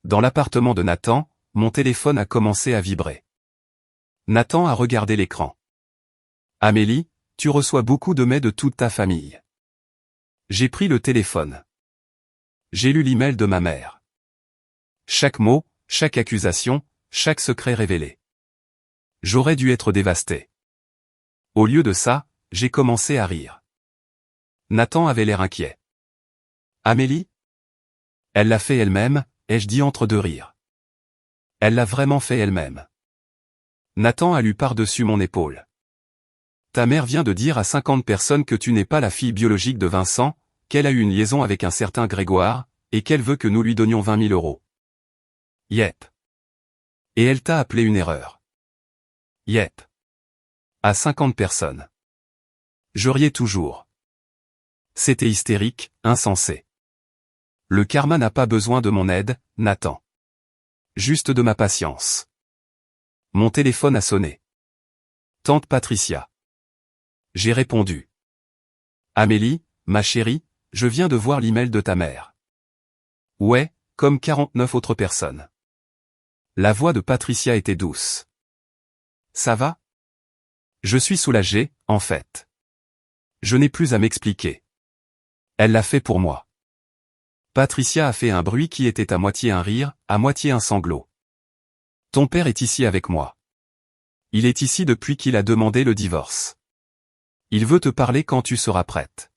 Dans l'appartement de Nathan, mon téléphone a commencé à vibrer. Nathan a regardé l'écran. Amélie, tu reçois beaucoup de mails de toute ta famille. J'ai pris le téléphone. J'ai lu l'email de ma mère. Chaque mot, chaque accusation, chaque secret révélé. J'aurais dû être dévasté. Au lieu de ça, j'ai commencé à rire. Nathan avait l'air inquiet. Amélie? Elle l'a fait elle-même, ai-je dit entre deux rires. Elle l'a vraiment fait elle-même. Nathan a lu par-dessus mon épaule. Ta mère vient de dire à 50 personnes que tu n'es pas la fille biologique de Vincent, qu'elle a eu une liaison avec un certain Grégoire, et qu'elle veut que nous lui donnions 20 000 €. Yep. Et elle t'a appelé une erreur. Yep. À 50 personnes. Je riais toujours. C'était hystérique, insensé. Le karma n'a pas besoin de mon aide, Nathan. Juste de ma patience. Mon téléphone a sonné. Tante Patricia. J'ai répondu. Amélie, ma chérie, je viens de voir l'email de ta mère. Ouais, comme 49 autres personnes. La voix de Patricia était douce. Ça va? Je suis soulagé, en fait. Je n'ai plus à m'expliquer. Elle l'a fait pour moi. Patricia a fait un bruit qui était à moitié un rire, à moitié un sanglot. Ton père est ici avec moi. Il est ici depuis qu'il a demandé le divorce. Il veut te parler quand tu seras prête.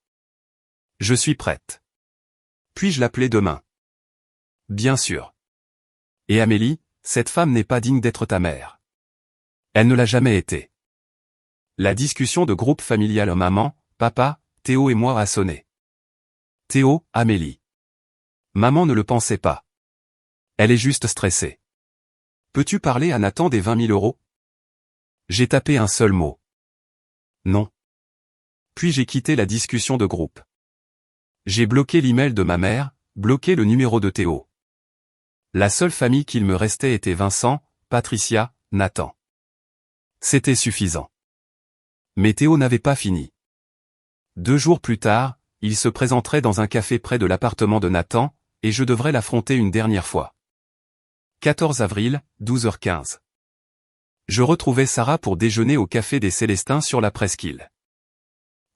Je suis prête. Puis-je l'appeler demain? Bien sûr. Et Amélie, cette femme n'est pas digne d'être ta mère. Elle ne l'a jamais été. La discussion de groupe familial maman, papa, Théo et moi a sonné. Théo, Amélie. Maman ne le pensait pas. Elle est juste stressée. Peux-tu parler à Nathan des 20 000 €? J'ai tapé un seul mot. Non. Puis j'ai quitté la discussion de groupe. J'ai bloqué l'email de ma mère, bloqué le numéro de Théo. La seule famille qu'il me restait était Vincent, Patricia, Nathan. C'était suffisant. Mais Théo n'avait pas fini. 2 jours plus tard, il se présenterait dans un café près de l'appartement de Nathan, et je devrais l'affronter une dernière fois. 14 avril, 12h15. Je retrouvais Sarah pour déjeuner au café des Célestins sur la presqu'île.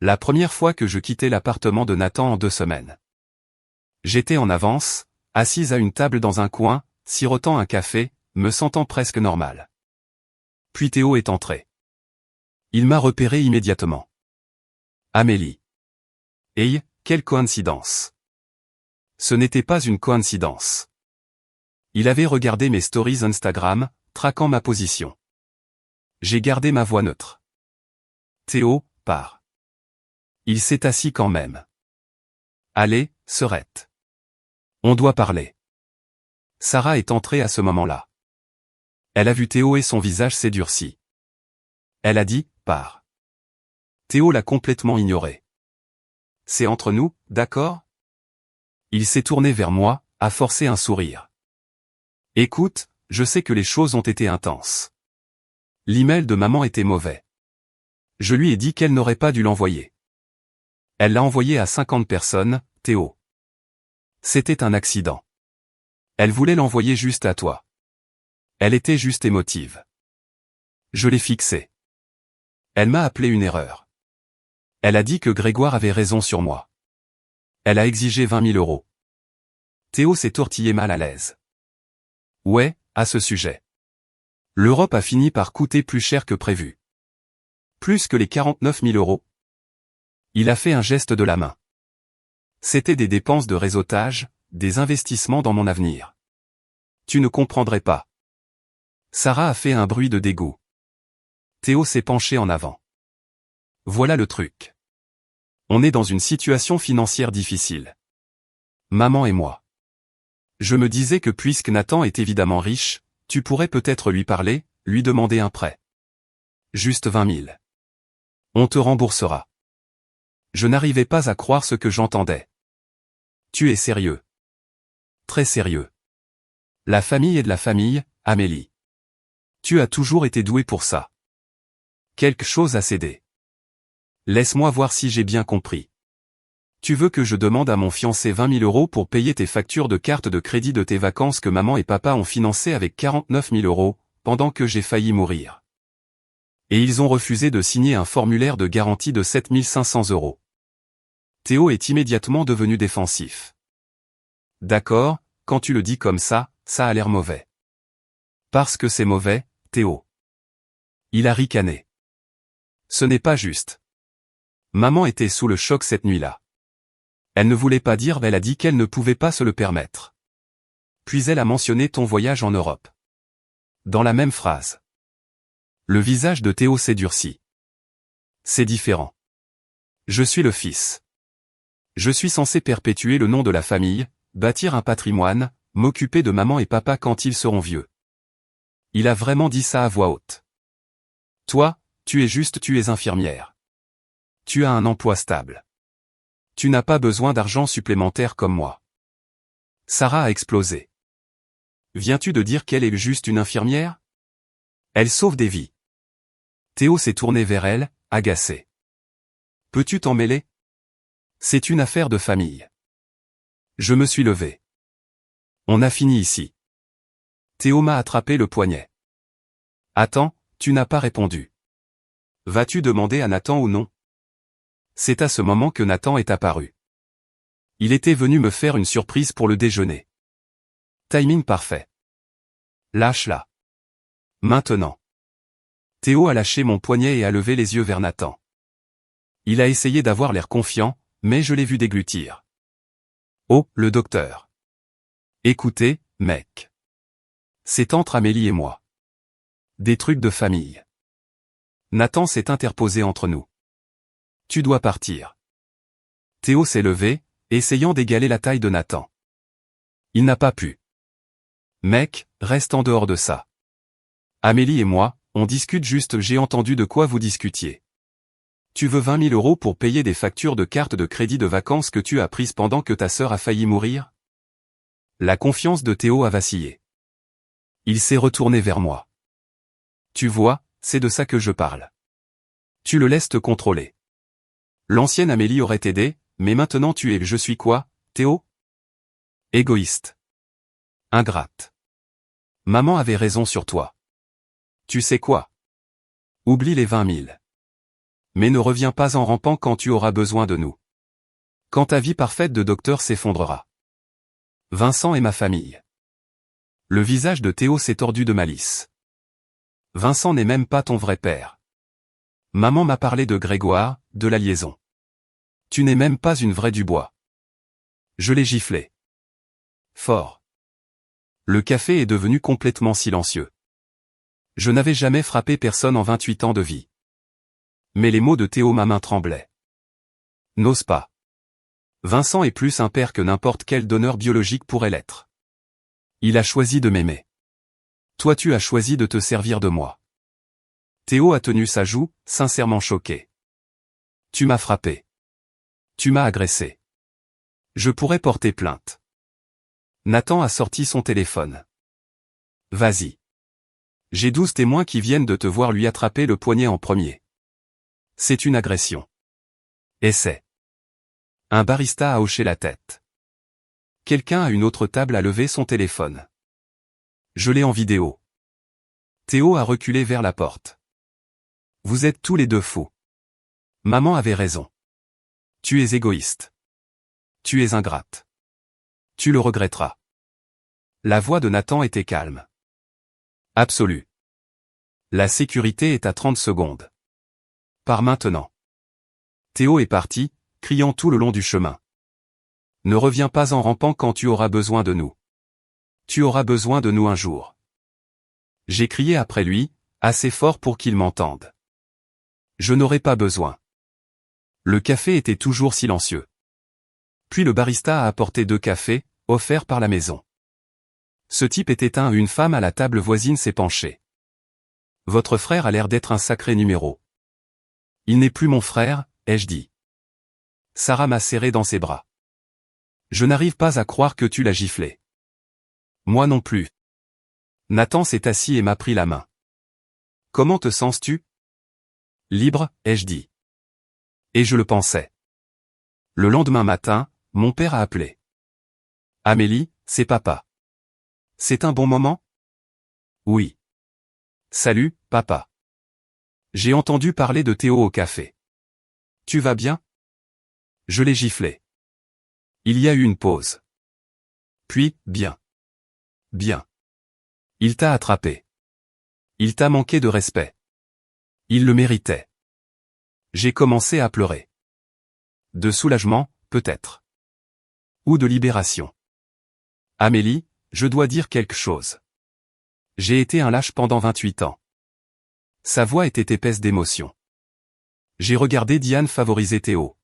La première fois que je quittais l'appartement de Nathan en 2 semaines. J'étais en avance, assise à une table dans un coin, sirotant un café, me sentant presque normal. Puis Théo est entré. Il m'a repéré immédiatement. Amélie. Hey, quelle coïncidence. Ce n'était pas une coïncidence. Il avait regardé mes stories Instagram, traquant ma position. J'ai gardé ma voix neutre. Théo, part. Il s'est assis quand même. Allez, Serette. On doit parler. Sarah est entrée à ce moment-là. Elle a vu Théo et son visage s'est durci. Elle a dit, pars. Théo l'a complètement ignoré. C'est entre nous, d'accord? Il s'est tourné vers moi, a forcé un sourire. Écoute, je sais que les choses ont été intenses. L'email de maman était mauvais. Je lui ai dit qu'elle n'aurait pas dû l'envoyer. Elle l'a envoyé à 50 personnes, Théo. C'était un accident. Elle voulait l'envoyer juste à toi. Elle était juste émotive. Je l'ai fixée. Elle m'a appelé une erreur. Elle a dit que Grégoire avait raison sur moi. Elle a exigé 20 000 euros. Théo s'est tortillé mal à l'aise. Ouais, à ce sujet. L'Europe a fini par coûter plus cher que prévu. Plus que les 49 000 euros. Il a fait un geste de la main. C'était des dépenses de réseautage, des investissements dans mon avenir. Tu ne comprendrais pas. Sarah a fait un bruit de dégoût. Théo s'est penché en avant. Voilà le truc. On est dans une situation financière difficile. Maman et moi. Je me disais que puisque Nathan est évidemment riche, tu pourrais peut-être lui parler, lui demander un prêt. Juste 20 000. On te remboursera. Je n'arrivais pas à croire ce que j'entendais. Tu es sérieux. Très sérieux. La famille est de la famille, Amélie. Tu as toujours été douée pour ça. Quelque chose a cédé. Laisse-moi voir si j'ai bien compris. Tu veux que je demande à mon fiancé 20 000 euros pour payer tes factures de carte de crédit de tes vacances que maman et papa ont financées avec 49 000 euros, pendant que j'ai failli mourir. Et ils ont refusé de signer un formulaire de garantie de 7 500 euros. Théo est immédiatement devenu défensif. D'accord, quand tu le dis comme ça a l'air mauvais. Parce que c'est mauvais, Théo. Il a ricané. Ce n'est pas juste. Maman était sous le choc cette nuit-là. Elle ne voulait pas dire, elle a dit qu'elle ne pouvait pas se le permettre. Puis elle a mentionné ton voyage en Europe. Dans la même phrase. Le visage de Théo s'est durci. C'est différent. Je suis le fils. Je suis censé perpétuer le nom de la famille, bâtir un patrimoine, m'occuper de maman et papa quand ils seront vieux. Il a vraiment dit ça à voix haute. Toi, tu es infirmière. Tu as un emploi stable. Tu n'as pas besoin d'argent supplémentaire comme moi. Sarah a explosé. Viens-tu de dire qu'elle est juste une infirmière? Elle sauve des vies. Théo s'est tourné vers elle, agacé. Peux-tu t'en mêler? C'est une affaire de famille. Je me suis levé. On a fini ici. Théo m'a attrapé le poignet. Attends, tu n'as pas répondu. Vas-tu demander à Nathan ou non? C'est à ce moment que Nathan est apparu. Il était venu me faire une surprise pour le déjeuner. Timing parfait. Lâche-la. Maintenant. Théo a lâché mon poignet et a levé les yeux vers Nathan. Il a essayé d'avoir l'air confiant, mais je l'ai vu déglutir. Oh, le docteur. Écoutez, mec. C'est entre Amélie et moi. Des trucs de famille. Nathan s'est interposé entre nous. Tu dois partir. Théo s'est levé, essayant d'égaler la taille de Nathan. Il n'a pas pu. Mec, reste en dehors de ça. Amélie et moi, on discute juste, j'ai entendu de quoi vous discutiez. Tu veux 20 000 euros pour payer des factures de carte de crédit de vacances que tu as prises pendant que ta sœur a failli mourir? La confiance de Théo a vacillé. Il s'est retourné vers moi. Tu vois, c'est de ça que je parle. Tu le laisses te contrôler. L'ancienne Amélie aurait aidé, mais maintenant je suis quoi, Théo? Égoïste. Ingrate. Maman avait raison sur toi. Tu sais quoi? Oublie les 20 000. Mais ne reviens pas en rampant quand tu auras besoin de nous. Quand ta vie parfaite de docteur s'effondrera. Vincent et ma famille. Le visage de Théo s'est tordu de malice. Vincent n'est même pas ton vrai père. Maman m'a parlé de Grégoire, de la liaison. Tu n'es même pas une vraie Dubois. Je l'ai giflé. Fort. Le café est devenu complètement silencieux. Je n'avais jamais frappé personne en 28 ans de vie. Mais les mots de Théo, ma main tremblait. N'ose pas. Vincent est plus un père que n'importe quel donneur biologique pourrait l'être. Il a choisi de m'aimer. Toi tu as choisi de te servir de moi. Théo a tenu sa joue, sincèrement choqué. Tu m'as frappé. Tu m'as agressé. Je pourrais porter plainte. Nathan a sorti son téléphone. Vas-y. J'ai 12 témoins qui viennent de te voir lui attraper le poignet en premier. C'est une agression. Essaie. Un barista a hoché la tête. Quelqu'un à une autre table a levé son téléphone. Je l'ai en vidéo. Théo a reculé vers la porte. Vous êtes tous les deux fous. Maman avait raison. Tu es égoïste. Tu es ingrate. Tu le regretteras. La voix de Nathan était calme. Absolue. La sécurité est à 30 secondes. Par maintenant. Théo est parti, criant tout le long du chemin. Ne reviens pas en rampant quand tu auras besoin de nous. Tu auras besoin de nous un jour. J'ai crié après lui, assez fort pour qu'il m'entende. Je n'aurai pas besoin. Le café était toujours silencieux. Puis le barista a apporté 2 cafés, offerts par la maison. Ce type était une femme à la table voisine s'est penchée. Votre frère a l'air d'être un sacré numéro. Il n'est plus mon frère, ai-je dit. Sarah m'a serré dans ses bras. Je n'arrive pas à croire que tu l'as giflé. Moi non plus. Nathan s'est assis et m'a pris la main. Comment te sens-tu? Libre, ai-je dit. Et je le pensais. Le lendemain matin, mon père a appelé. Amélie, c'est papa. C'est un bon moment? Oui. Salut, papa. J'ai entendu parler de Théo au café. Tu vas bien? Je l'ai giflé. Il y a eu une pause. Puis, bien. Bien. Il t'a attrapé. Il t'a manqué de respect. Il le méritait. J'ai commencé à pleurer. De soulagement, peut-être. Ou de libération. Amélie, je dois dire quelque chose. J'ai été un lâche pendant 28 ans. Sa voix était épaisse d'émotion. J'ai regardé Diane favoriser Théo.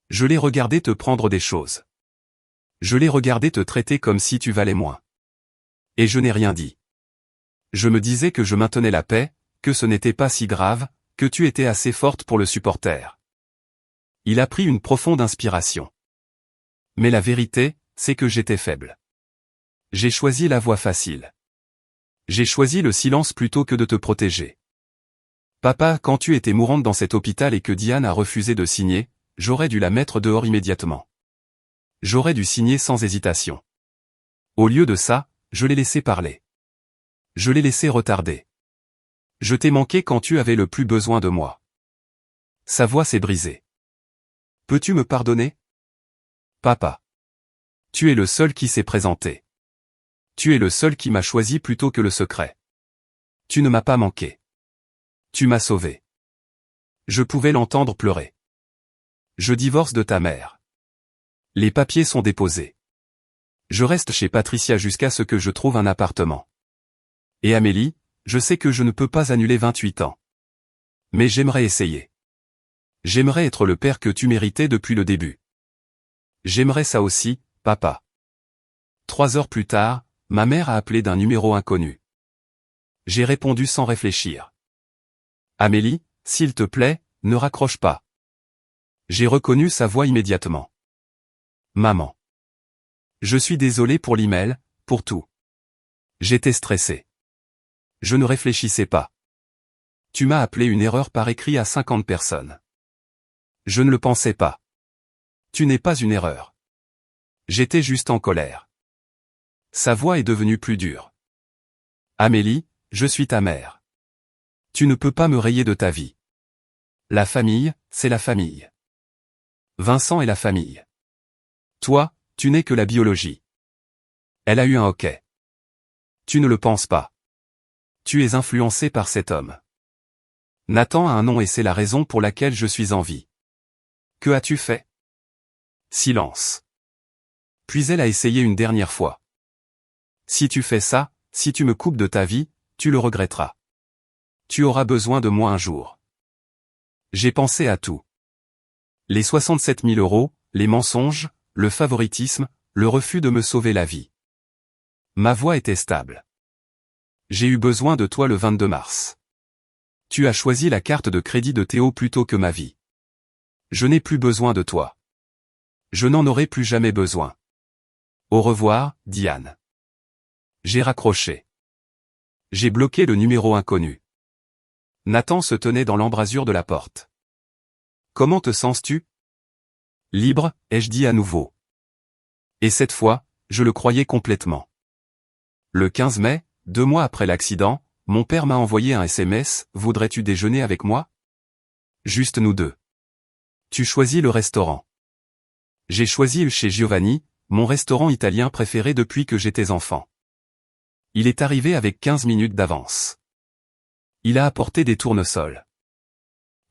Je l'ai regardé te prendre des choses. Je l'ai regardé te traiter comme si tu valais moins. Et je n'ai rien dit. Je me disais que je maintenais la paix, que ce n'était pas si grave, que tu étais assez forte pour le supporter. Il a pris une profonde inspiration. Mais la vérité, c'est que j'étais faible. J'ai choisi la voie facile. J'ai choisi le silence plutôt que de te protéger. Papa, quand tu étais mourante dans cet hôpital et que Diane a refusé de signer, j'aurais dû la mettre dehors immédiatement. J'aurais dû signer sans hésitation. Au lieu de ça, je l'ai laissé parler. Je l'ai laissé retarder. Je t'ai manqué quand tu avais le plus besoin de moi. Sa voix s'est brisée. Peux-tu me pardonner? Papa. Tu es le seul qui s'est présenté. Tu es le seul qui m'a choisi plutôt que le secret. Tu ne m'as pas manqué. Tu m'as sauvé. Je pouvais l'entendre pleurer. Je divorce de ta mère. Les papiers sont déposés. Je reste chez Patricia jusqu'à ce que je trouve un appartement. Et Amélie, je sais que je ne peux pas annuler 28 ans. Mais j'aimerais essayer. J'aimerais être le père que tu méritais depuis le début. J'aimerais ça aussi, papa. 3 heures plus tard, ma mère a appelé d'un numéro inconnu. J'ai répondu sans réfléchir. Amélie, s'il te plaît, ne raccroche pas. J'ai reconnu sa voix immédiatement. Maman. Je suis désolé pour l'email, pour tout. J'étais stressé. Je ne réfléchissais pas. Tu m'as appelé une erreur par écrit à 50 personnes. Je ne le pensais pas. Tu n'es pas une erreur. J'étais juste en colère. Sa voix est devenue plus dure. Amélie, je suis ta mère. Tu ne peux pas me rayer de ta vie. La famille, c'est la famille. Vincent est la famille. Toi, tu n'es que la biologie. Elle a eu un hockey. Tu ne le penses pas. Tu es influencé par cet homme. Nathan a un nom et c'est la raison pour laquelle je suis en vie. Que as-tu fait? Silence. Puis elle a essayé une dernière fois. Si tu fais ça, si tu me coupes de ta vie, tu le regretteras. Tu auras besoin de moi un jour. J'ai pensé à tout. Les 67 000 €, les mensonges, le favoritisme, le refus de me sauver la vie. Ma voix était stable. J'ai eu besoin de toi le 22 mars. Tu as choisi la carte de crédit de Théo plutôt que ma vie. Je n'ai plus besoin de toi. Je n'en aurai plus jamais besoin. Au revoir, Diane. J'ai raccroché. J'ai bloqué le numéro inconnu. Nathan se tenait dans l'embrasure de la porte. Comment te sens-tu? Libre, ai-je dit à nouveau. Et cette fois, je le croyais complètement. Le 15 mai, 2 mois après l'accident, mon père m'a envoyé un SMS, « Voudrais-tu déjeuner avec moi? Juste nous deux. Tu choisis le restaurant. » J'ai choisi chez Giovanni, mon restaurant italien préféré depuis que j'étais enfant. Il est arrivé avec 15 minutes d'avance. Il a apporté des tournesols.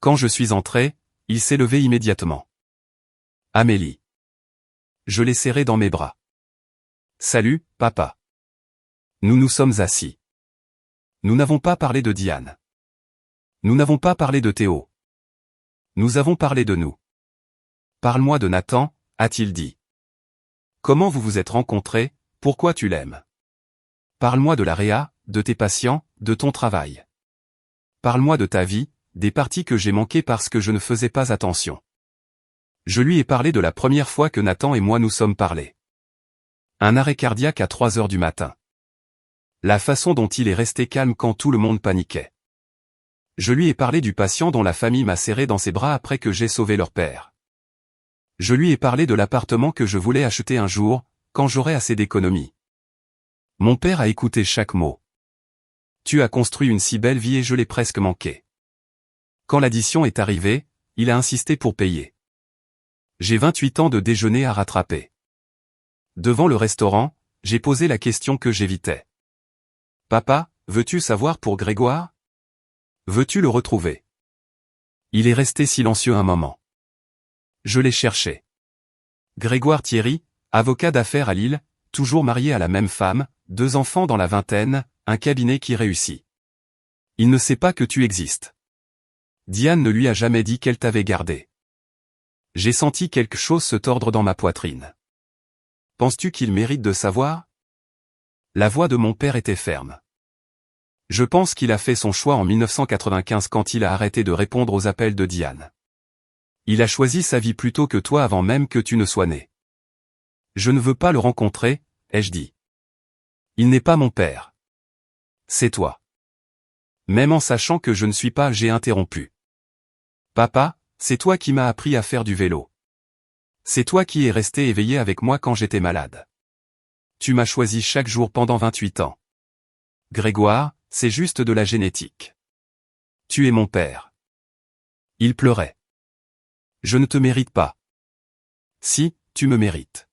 Quand je suis entré, il s'est levé immédiatement. Amélie. Je l'ai serré dans mes bras. Salut, papa. Nous nous sommes assis. Nous n'avons pas parlé de Diane. Nous n'avons pas parlé de Théo. Nous avons parlé de nous. Parle-moi de Nathan, a-t-il dit. Comment vous vous êtes rencontrés, pourquoi tu l'aimes? Parle-moi de la réa, de tes patients, de ton travail. Parle-moi de ta vie, des parties que j'ai manquées parce que je ne faisais pas attention. Je lui ai parlé de la première fois que Nathan et moi nous sommes parlé. Un arrêt cardiaque à 3 heures du matin. La façon dont il est resté calme quand tout le monde paniquait. Je lui ai parlé du patient dont la famille m'a serré dans ses bras après que j'ai sauvé leur père. Je lui ai parlé de l'appartement que je voulais acheter un jour, quand j'aurai assez d'économies. Mon père a écouté chaque mot. Tu as construit une si belle vie et je l'ai presque manqué. Quand l'addition est arrivée, il a insisté pour payer. J'ai 28 ans de déjeuner à rattraper. Devant le restaurant, j'ai posé la question que j'évitais. Papa, veux-tu savoir pour Grégoire? Veux-tu le retrouver? Il est resté silencieux un moment. Je l'ai cherché. Grégoire Thierry, avocat d'affaires à Lille, toujours marié à la même femme, 2 enfants dans la vingtaine, un cabinet qui réussit. Il ne sait pas que tu existes. Diane ne lui a jamais dit qu'elle t'avait gardé. J'ai senti quelque chose se tordre dans ma poitrine. Penses-tu qu'il mérite de savoir? La voix de mon père était ferme. Je pense qu'il a fait son choix en 1995 quand il a arrêté de répondre aux appels de Diane. Il a choisi sa vie plutôt que toi avant même que tu ne sois né. Je ne veux pas le rencontrer, ai-je dit. Il n'est pas mon père. C'est toi. Même en sachant que je ne suis pas, j'ai interrompu. Papa, c'est toi qui m'as appris à faire du vélo. C'est toi qui es resté éveillé avec moi quand j'étais malade. Tu m'as choisi chaque jour pendant 28 ans. Grégoire, c'est juste de la génétique. Tu es mon père. Il pleurait. Je ne te mérite pas. Si, tu me mérites.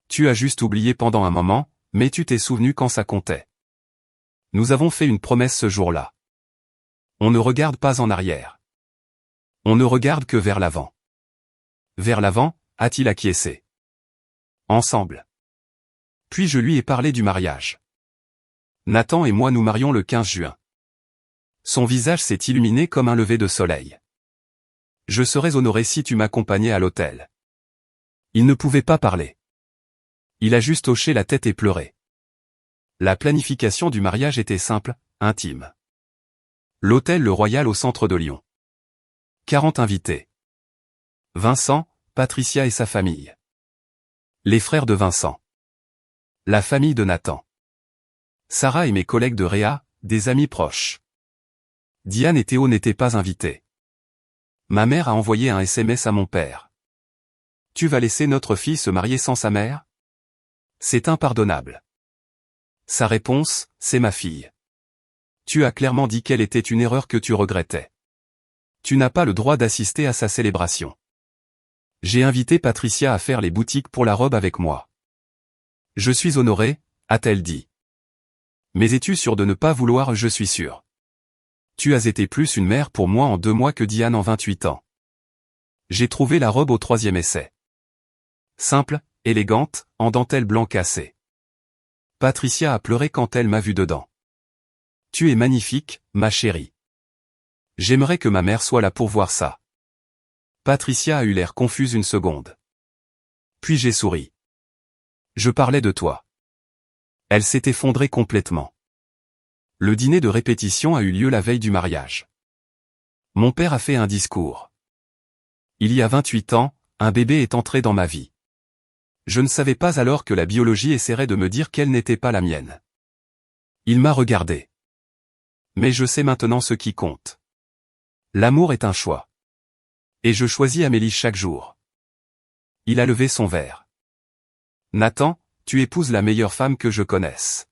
Tu as juste oublié pendant un moment, mais tu t'es souvenu quand ça comptait. Nous avons fait une promesse ce jour-là. On ne regarde pas en arrière. On ne regarde que vers l'avant. Vers l'avant, a-t-il acquiescé. Ensemble. Puis je lui ai parlé du mariage. Nathan et moi nous marions le 15 juin. Son visage s'est illuminé comme un lever de soleil. Je serais honoré si tu m'accompagnais à l'hôtel. Il ne pouvait pas parler. Il a juste hoché la tête et pleuré. La planification du mariage était simple, intime. L'hôtel Le Royal au centre de Lyon. 40 invités. Vincent, Patricia et sa famille. Les frères de Vincent. La famille de Nathan. Sarah et mes collègues de Réa, des amis proches. Diane et Théo n'étaient pas invités. Ma mère a envoyé un SMS à mon père. Tu vas laisser notre fille se marier sans sa mère? C'est impardonnable. Sa réponse, c'est ma fille. Tu as clairement dit qu'elle était une erreur que tu regrettais. Tu n'as pas le droit d'assister à sa célébration. J'ai invité Patricia à faire les boutiques pour la robe avec moi. Je suis honoré, a-t-elle dit. Mais es-tu sûr de ne pas vouloir? Je suis sûr. Tu as été plus une mère pour moi en 2 mois que Diane en 28 ans. J'ai trouvé la robe au 3e essai. Simple, élégante, en dentelle blanc cassé. Patricia a pleuré quand elle m'a vu dedans. Tu es magnifique, ma chérie. J'aimerais que ma mère soit là pour voir ça. Patricia a eu l'air confuse une seconde. Puis j'ai souri. Je parlais de toi. Elle s'est effondrée complètement. Le dîner de répétition a eu lieu la veille du mariage. Mon père a fait un discours. Il y a 28 ans, Un bébé est entré dans ma vie. Je ne savais pas alors que la biologie essaierait de me dire qu'elle n'était pas la mienne. Il m'a regardé. Mais je sais maintenant ce qui compte. L'amour est un choix. Et je choisis Amélie chaque jour. Il a levé son verre. Nathan, tu épouses la meilleure femme que je connaisse.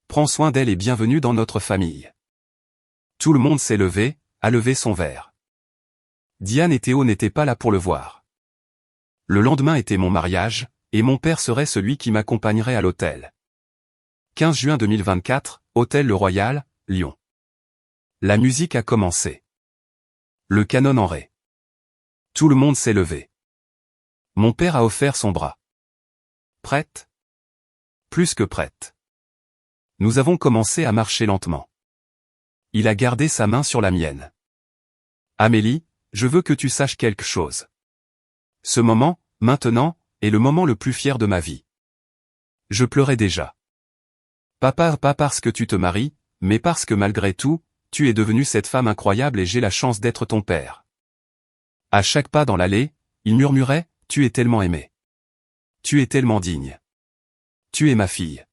Prends soin d'elle et bienvenue dans notre famille. Tout le monde s'est levé, a levé son verre. Diane et Théo n'étaient pas là pour le voir. Le lendemain était mon mariage, et mon père serait celui qui m'accompagnerait à l'hôtel. 15 juin 2024, Hôtel Le Royal, Lyon. La musique a commencé. Le canon en ré. Tout le monde s'est levé. Mon père a offert son bras. Prête? Plus que prête. Nous avons commencé à marcher lentement. Il a gardé sa main sur la mienne. Amélie, je veux que tu saches quelque chose. Ce moment, maintenant, est le moment le plus fier de ma vie. Je pleurais déjà. Pas parce que tu te maries, mais parce que malgré tout, tu es devenue cette femme incroyable et j'ai la chance d'être ton père. À chaque pas dans l'allée, il murmurait, tu es tellement aimée. Tu es tellement digne. Tu es ma fille.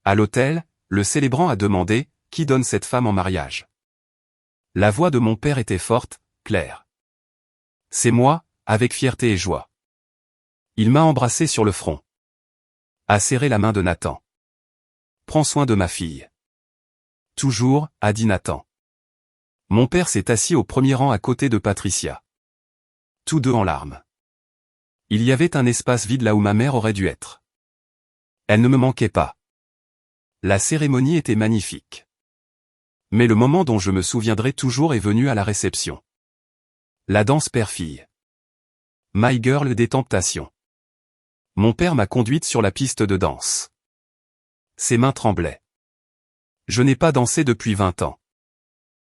À l'hôtel, le célébrant a demandé, qui donne cette femme en mariage? La voix de mon père était forte, claire. C'est moi, avec fierté et joie. Il m'a embrassé sur le front. A serré la main de Nathan. Prends soin de ma fille. Toujours, a dit Nathan. Mon père s'est assis au premier rang à côté de Patricia. Tous deux en larmes. Il y avait un espace vide là où ma mère aurait dû être. Elle ne me manquait pas. La cérémonie était magnifique. Mais le moment dont je me souviendrai toujours est venu à la réception. La danse père-fille. My Girl des Temptations. Mon père m'a conduite sur la piste de danse. Ses mains tremblaient. Je n'ai pas dansé depuis 20 ans.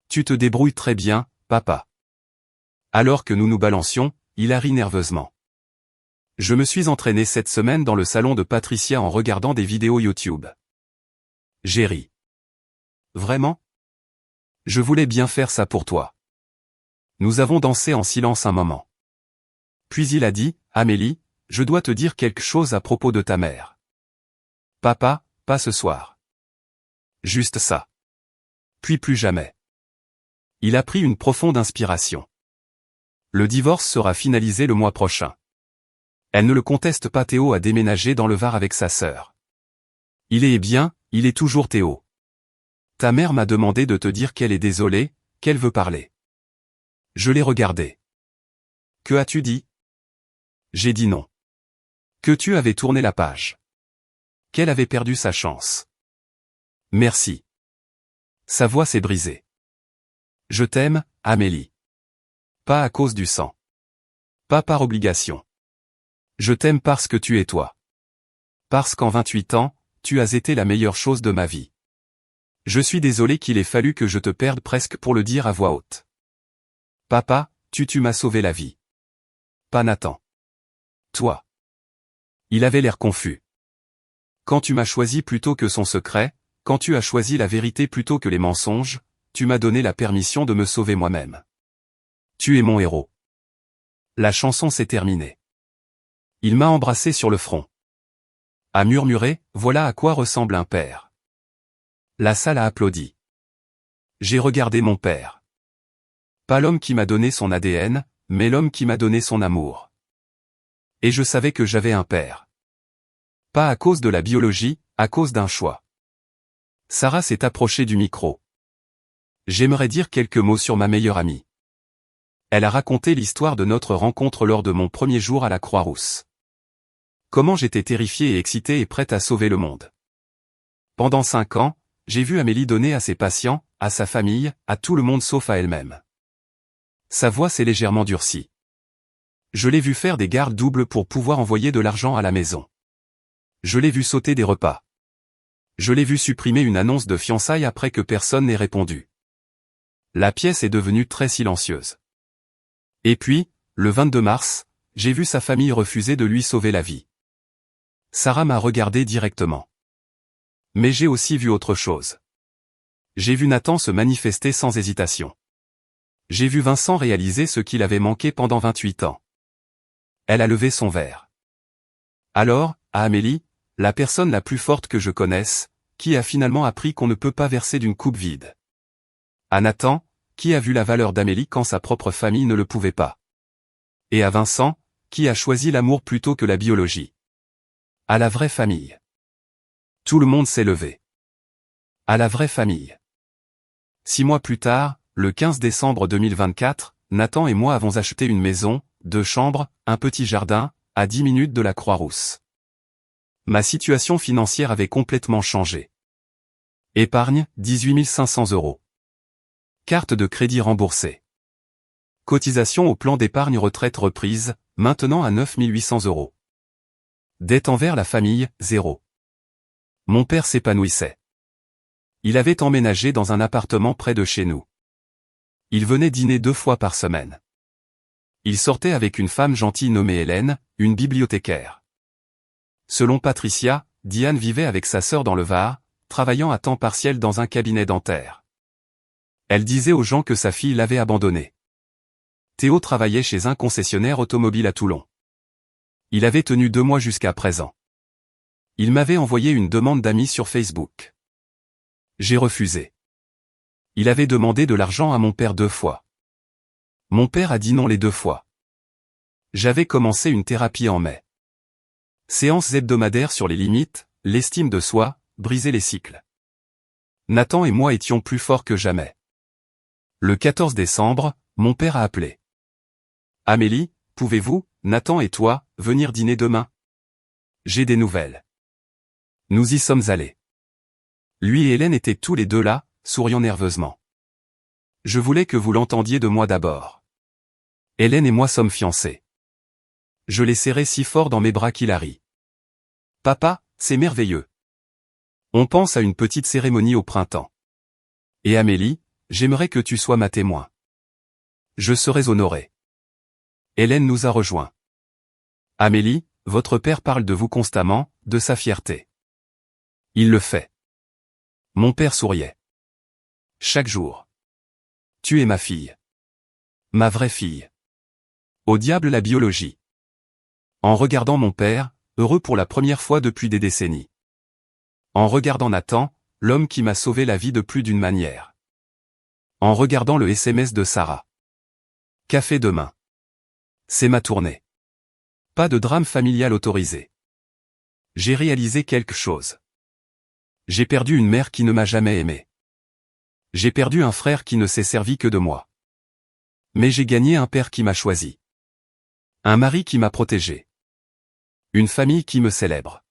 Tu te débrouilles très bien, papa. Alors que nous nous balancions, il a ri nerveusement. Je me suis entraîné cette semaine dans le salon de Patricia en regardant des vidéos YouTube. J'ai ri. Vraiment? Je voulais bien faire ça pour toi. Nous avons dansé en silence un moment. Puis il a dit, Amélie, je dois te dire quelque chose à propos de ta mère. Papa, pas ce soir. Juste ça. Puis plus jamais. Il a pris une profonde inspiration. Le divorce sera finalisé le mois prochain. Elle ne le conteste pas. Théo a déménagé dans le Var avec sa sœur. Il est bien, il est toujours Théo. Ta mère m'a demandé de te dire qu'elle est désolée, qu'elle veut parler. Je l'ai regardé. Que as-tu dit? J'ai dit non. Que tu avais tourné la page. Qu'elle avait perdu sa chance. Merci. Sa voix s'est brisée. Je t'aime, Amélie. Pas à cause du sang. Pas par obligation. Je t'aime parce que tu es toi. Parce qu'en 28 ans, tu as été la meilleure chose de ma vie. Je suis désolé qu'il ait fallu que je te perde presque pour le dire à voix haute. Papa, tu m'as sauvé la vie. Pas Nathan. Toi. Il avait l'air confus. Quand tu m'as choisi plutôt que son secret, quand tu as choisi la vérité plutôt que les mensonges, tu m'as donné la permission de me sauver moi-même. Tu es mon héros. La chanson s'est terminée. Il m'a embrassé sur le front. A murmuré, voilà à quoi ressemble un père. La salle a applaudi. J'ai regardé mon père. Pas l'homme qui m'a donné son ADN, mais l'homme qui m'a donné son amour. Et je savais que j'avais un père. Pas à cause de la biologie, à cause d'un choix. Sarah s'est approchée du micro. J'aimerais dire quelques mots sur ma meilleure amie. Elle a raconté l'histoire de notre rencontre lors de mon premier jour à la Croix-Rousse. Comment j'étais terrifié et excité et prête à sauver le monde. Pendant 5 ans, j'ai vu Amélie donner à ses patients, à sa famille, à tout le monde sauf à elle-même. Sa voix s'est légèrement durcie. Je l'ai vu faire des gardes doubles pour pouvoir envoyer de l'argent à la maison. Je l'ai vu sauter des repas. Je l'ai vu supprimer une annonce de fiançailles après que personne n'ait répondu. La pièce est devenue très silencieuse. Et puis, le 22 mars, j'ai vu sa famille refuser de lui sauver la vie. Sarah m'a regardé directement. Mais j'ai aussi vu autre chose. J'ai vu Nathan se manifester sans hésitation. J'ai vu Vincent réaliser ce qu'il avait manqué pendant 28 ans. Elle a levé son verre. Alors, à Amélie, la personne la plus forte que je connaisse, qui a finalement appris qu'on ne peut pas verser d'une coupe vide. À Nathan, qui a vu la valeur d'Amélie quand sa propre famille ne le pouvait pas. Et à Vincent, qui a choisi l'amour plutôt que la biologie. À la vraie famille. Tout le monde s'est levé. À la vraie famille. 6 mois plus tard, le 15 décembre 2024, Nathan et moi avons acheté une maison, 2 chambres, un petit jardin, à 10 minutes de la Croix-Rousse. Ma situation financière avait complètement changé. Épargne, 18 500 €. Carte de crédit remboursée. Cotisation au plan d'épargne retraite reprise, maintenant à 9 800 €. Dette envers la famille, 0. Mon père s'épanouissait. Il avait emménagé dans un appartement près de chez nous. Il venait dîner 2 fois par semaine. Il sortait avec une femme gentille nommée Hélène, une bibliothécaire. Selon Patricia, Diane vivait avec sa sœur dans le Var, travaillant à temps partiel dans un cabinet dentaire. Elle disait aux gens que sa fille l'avait abandonnée. Théo travaillait chez un concessionnaire automobile à Toulon. Il avait tenu 2 mois jusqu'à présent. Il m'avait envoyé une demande d'amis sur Facebook. J'ai refusé. Il avait demandé de l'argent à mon père 2 fois. Mon père a dit non les 2 fois. J'avais commencé une thérapie en mai. Séance hebdomadaire sur les limites, l'estime de soi, briser les cycles. Nathan et moi étions plus forts que jamais. Le 14 décembre, mon père a appelé. Amélie, pouvez-vous, Nathan et toi, venir dîner demain? J'ai des nouvelles. Nous y sommes allés. Lui et Hélène étaient tous les deux là, souriant nerveusement. Je voulais que vous l'entendiez de moi d'abord. Hélène et moi sommes fiancés. Je l'ai serré si fort dans mes bras qu'il a ri. Papa, c'est merveilleux. On pense à une petite cérémonie au printemps. Et Amélie, j'aimerais que tu sois ma témoin. Je serais honoré. Hélène nous a rejoints. Amélie, votre père parle de vous constamment, de sa fierté. Il le fait. Mon père souriait. Chaque jour. Tu es ma fille. Ma vraie fille. Au diable la biologie. En regardant mon père, heureux pour la première fois depuis des décennies. En regardant Nathan, l'homme qui m'a sauvé la vie de plus d'une manière. En regardant le SMS de Sarah. Café demain. C'est ma tournée. Pas de drame familial autorisé. J'ai réalisé quelque chose. J'ai perdu une mère qui ne m'a jamais aimé. J'ai perdu un frère qui ne s'est servi que de moi. Mais j'ai gagné un père qui m'a choisi. Un mari qui m'a protégé. Une famille qui me célèbre.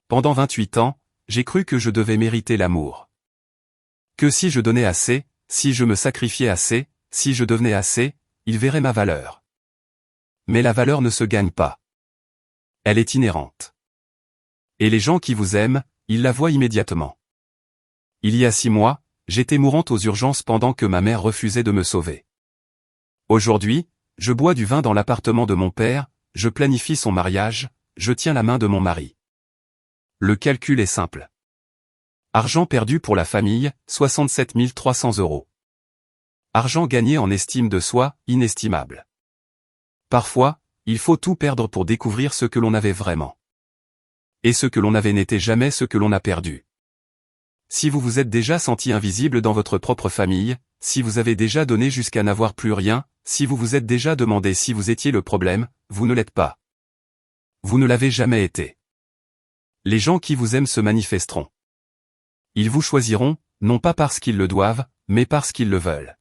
Pendant 28 ans, j'ai cru que je devais mériter l'amour. Que si je donnais assez, si je me sacrifiais assez, si je devenais assez, il verrait ma valeur. Mais la valeur ne se gagne pas. Elle est inhérente. Et les gens qui vous aiment, ils la voient immédiatement. Il y a 6 mois, j'étais mourante aux urgences pendant que ma mère refusait de me sauver. Aujourd'hui, je bois du vin dans l'appartement de mon père, je planifie son mariage, je tiens la main de mon mari. Le calcul est simple. Argent perdu pour la famille, 67 300 €. Argent gagné en estime de soi, inestimable. Parfois, il faut tout perdre pour découvrir ce que l'on avait vraiment. Et ce que l'on avait n'était jamais ce que l'on a perdu. Si vous vous êtes déjà senti invisible dans votre propre famille, si vous avez déjà donné jusqu'à n'avoir plus rien, si vous vous êtes déjà demandé si vous étiez le problème, vous ne l'êtes pas. Vous ne l'avez jamais été. Les gens qui vous aiment se manifesteront. Ils vous choisiront, non pas parce qu'ils le doivent, mais parce qu'ils le veulent.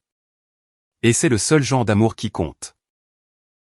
Et c'est le seul genre d'amour qui compte.